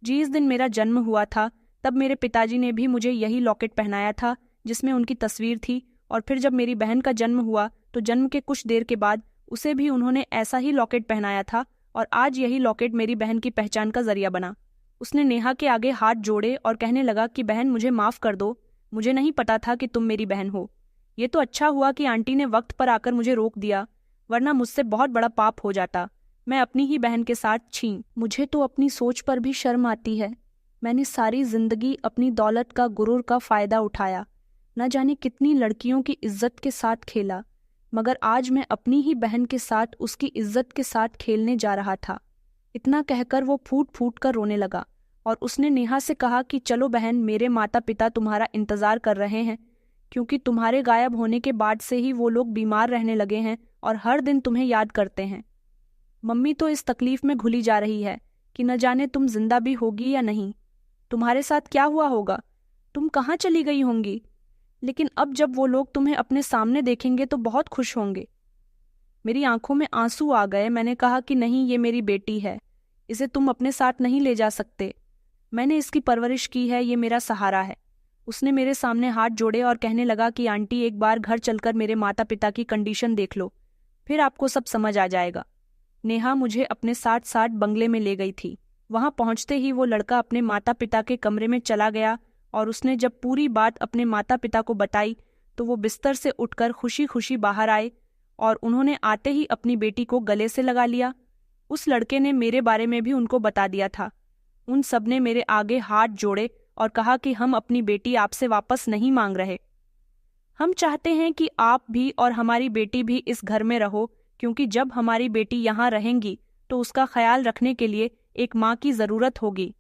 Speaker 1: जिस दिन मेरा जन्म हुआ था तब मेरे पिताजी ने भी मुझे यही लॉकेट पहनाया था जिसमें उनकी तस्वीर थी, और फिर जब मेरी बहन का जन्म हुआ तो जन्म के कुछ देर के बाद उसे भी उन्होंने ऐसा ही लॉकेट पहनाया था, और आज यही लॉकेट मेरी बहन की पहचान का जरिया बना। उसने नेहा के आगे हाथ जोड़े और कहने लगा कि बहन मुझे माफ कर दो, मुझे नहीं पता था कि तुम मेरी बहन हो। ये तो अच्छा हुआ कि आंटी ने वक्त पर आकर मुझे रोक दिया, वरना मुझसे बहुत बड़ा पाप हो जाता। मैं अपनी ही बहन के साथ छीन। मुझे तो अपनी सोच पर भी शर्म आती है। मैंने सारी जिंदगी अपनी दौलत का गुरूर का फायदा उठाया, न जाने कितनी लड़कियों की इज्जत के साथ खेला, मगर आज मैं अपनी ही बहन के साथ उसकी इज्जत के साथ खेलने जा रहा था। इतना कहकर वो फूट फूट कर रोने लगा और उसने नेहा से कहा कि चलो बहन, मेरे माता पिता तुम्हारा इंतजार कर रहे हैं, क्योंकि तुम्हारे गायब होने के बाद से ही वो लोग बीमार रहने लगे हैं और हर दिन तुम्हें याद करते हैं। मम्मी तो इस तकलीफ में घुली जा रही है कि न जाने तुम जिंदा भी होगी या नहीं, तुम्हारे साथ क्या हुआ होगा, तुम कहाँ चली गई होंगी। लेकिन अब जब वो लोग तुम्हें अपने सामने देखेंगे तो बहुत खुश होंगे। मेरी आंखों में आंसू आ गए। मैंने कहा कि नहीं, ये मेरी बेटी है, इसे तुम अपने साथ नहीं ले जा सकते। मैंने इसकी परवरिश की है, ये मेरा सहारा है। उसने मेरे सामने हाथ जोड़े और कहने लगा कि आंटी एक बार घर चलकर मेरे माता पिता की कंडीशन देख लो, फिर आपको सब समझ आ जाएगा। नेहा मुझे अपने साथ साथ बंगले में ले गई थी। वहां पहुंचते ही वो लड़का अपने माता पिता के कमरे में चला गया और उसने जब पूरी बात अपने माता पिता को बताई तो वो बिस्तर से उठकर खुशी खुशी बाहर आए और उन्होंने आते ही अपनी बेटी को गले से लगा लिया। उस लड़के ने मेरे बारे में भी उनको बता दिया था। उन सब ने मेरे आगे हाथ जोड़े और कहा कि हम अपनी बेटी आपसे वापस नहीं मांग रहे, हम चाहते हैं कि आप भी और हमारी बेटी भी इस घर में रहो, क्योंकि जब हमारी बेटी यहाँ रहेंगी तो उसका ख्याल रखने के लिए एक माँ की ज़रूरत होगी।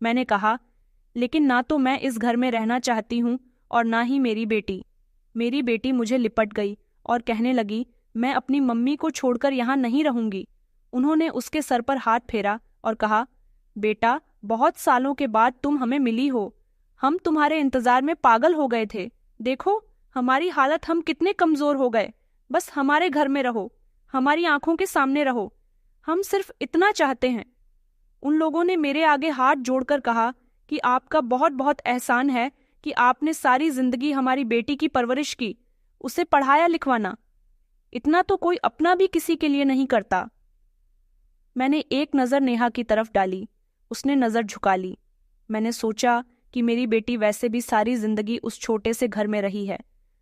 Speaker 1: मैंने कहा, लेकिन ना तो मैं इस घर में रहना चाहती हूँ और ना ही मेरी बेटी। मेरी बेटी मुझे लिपट गई और कहने लगी, मैं अपनी मम्मी को छोड़कर यहाँ नहीं रहूंगी। उन्होंने उसके सर पर हाथ फेरा और कहा, बेटा, बहुत सालों के बाद तुम हमें मिली हो। हम तुम्हारे इंतजार में पागल हो गए थे। देखो हमारी हालत, हम कितने कमजोर हो गए। बस हमारे घर में रहो, हमारी आंखों के सामने रहो, हम सिर्फ इतना चाहते हैं। उन लोगों ने मेरे आगे हाथ जोड़कर कहा कि आपका बहुत बहुत एहसान है कि आपने सारी जिंदगी हमारी बेटी की परवरिश की, उसे पढ़ाया लिखवाना। इतना तो कोई अपना भी किसी के लिए नहीं करता। मैंने एक नज़र नेहा की तरफ डाली, उसने नज़र झुका ली। मैंने सोचा कि मेरी बेटी वैसे भी सारी जिंदगी उस छोटे से घर में रही है,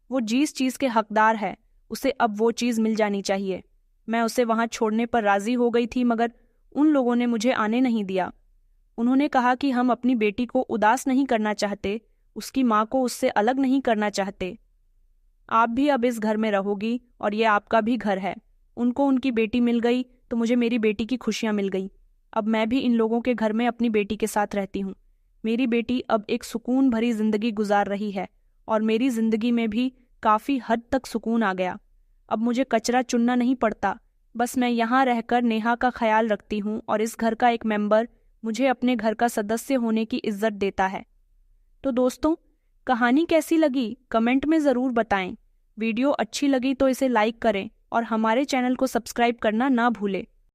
Speaker 1: वो जिस चीज़ के हकदार है उसे अब वो चीज़ मिल जानी चाहिए। मैं उसे वहां छोड़ने पर राजी हो गई थी, मगर उन लोगों ने मुझे आने नहीं दिया। उन्होंने कहा कि हम अपनी बेटी को उदास नहीं करना चाहते, उसकी माँ को उससे अलग नहीं करना चाहते। आप भी अब इस घर में रहोगी और ये आपका भी घर है। उनको उनकी बेटी मिल गई तो मुझे मेरी बेटी की खुशियाँ मिल गई। अब मैं भी इन लोगों के घर में अपनी बेटी के साथ रहती हूँ। मेरी बेटी अब एक सुकून भरी जिंदगी गुजार रही है और मेरी जिंदगी में भी काफ़ी हद तक सुकून आ गया। अब मुझे कचरा चुनना नहीं पड़ता, बस मैं यहाँ रहकर नेहा का ख्याल रखती हूँ और इस घर का एक मेंबर मुझे अपने घर का सदस्य होने की इज्जत देता है। तो दोस्तों, कहानी कैसी लगी कमेंट में ज़रूर बताएं। वीडियो अच्छी लगी तो इसे लाइक करें और हमारे चैनल को सब्सक्राइब करना ना भूलें।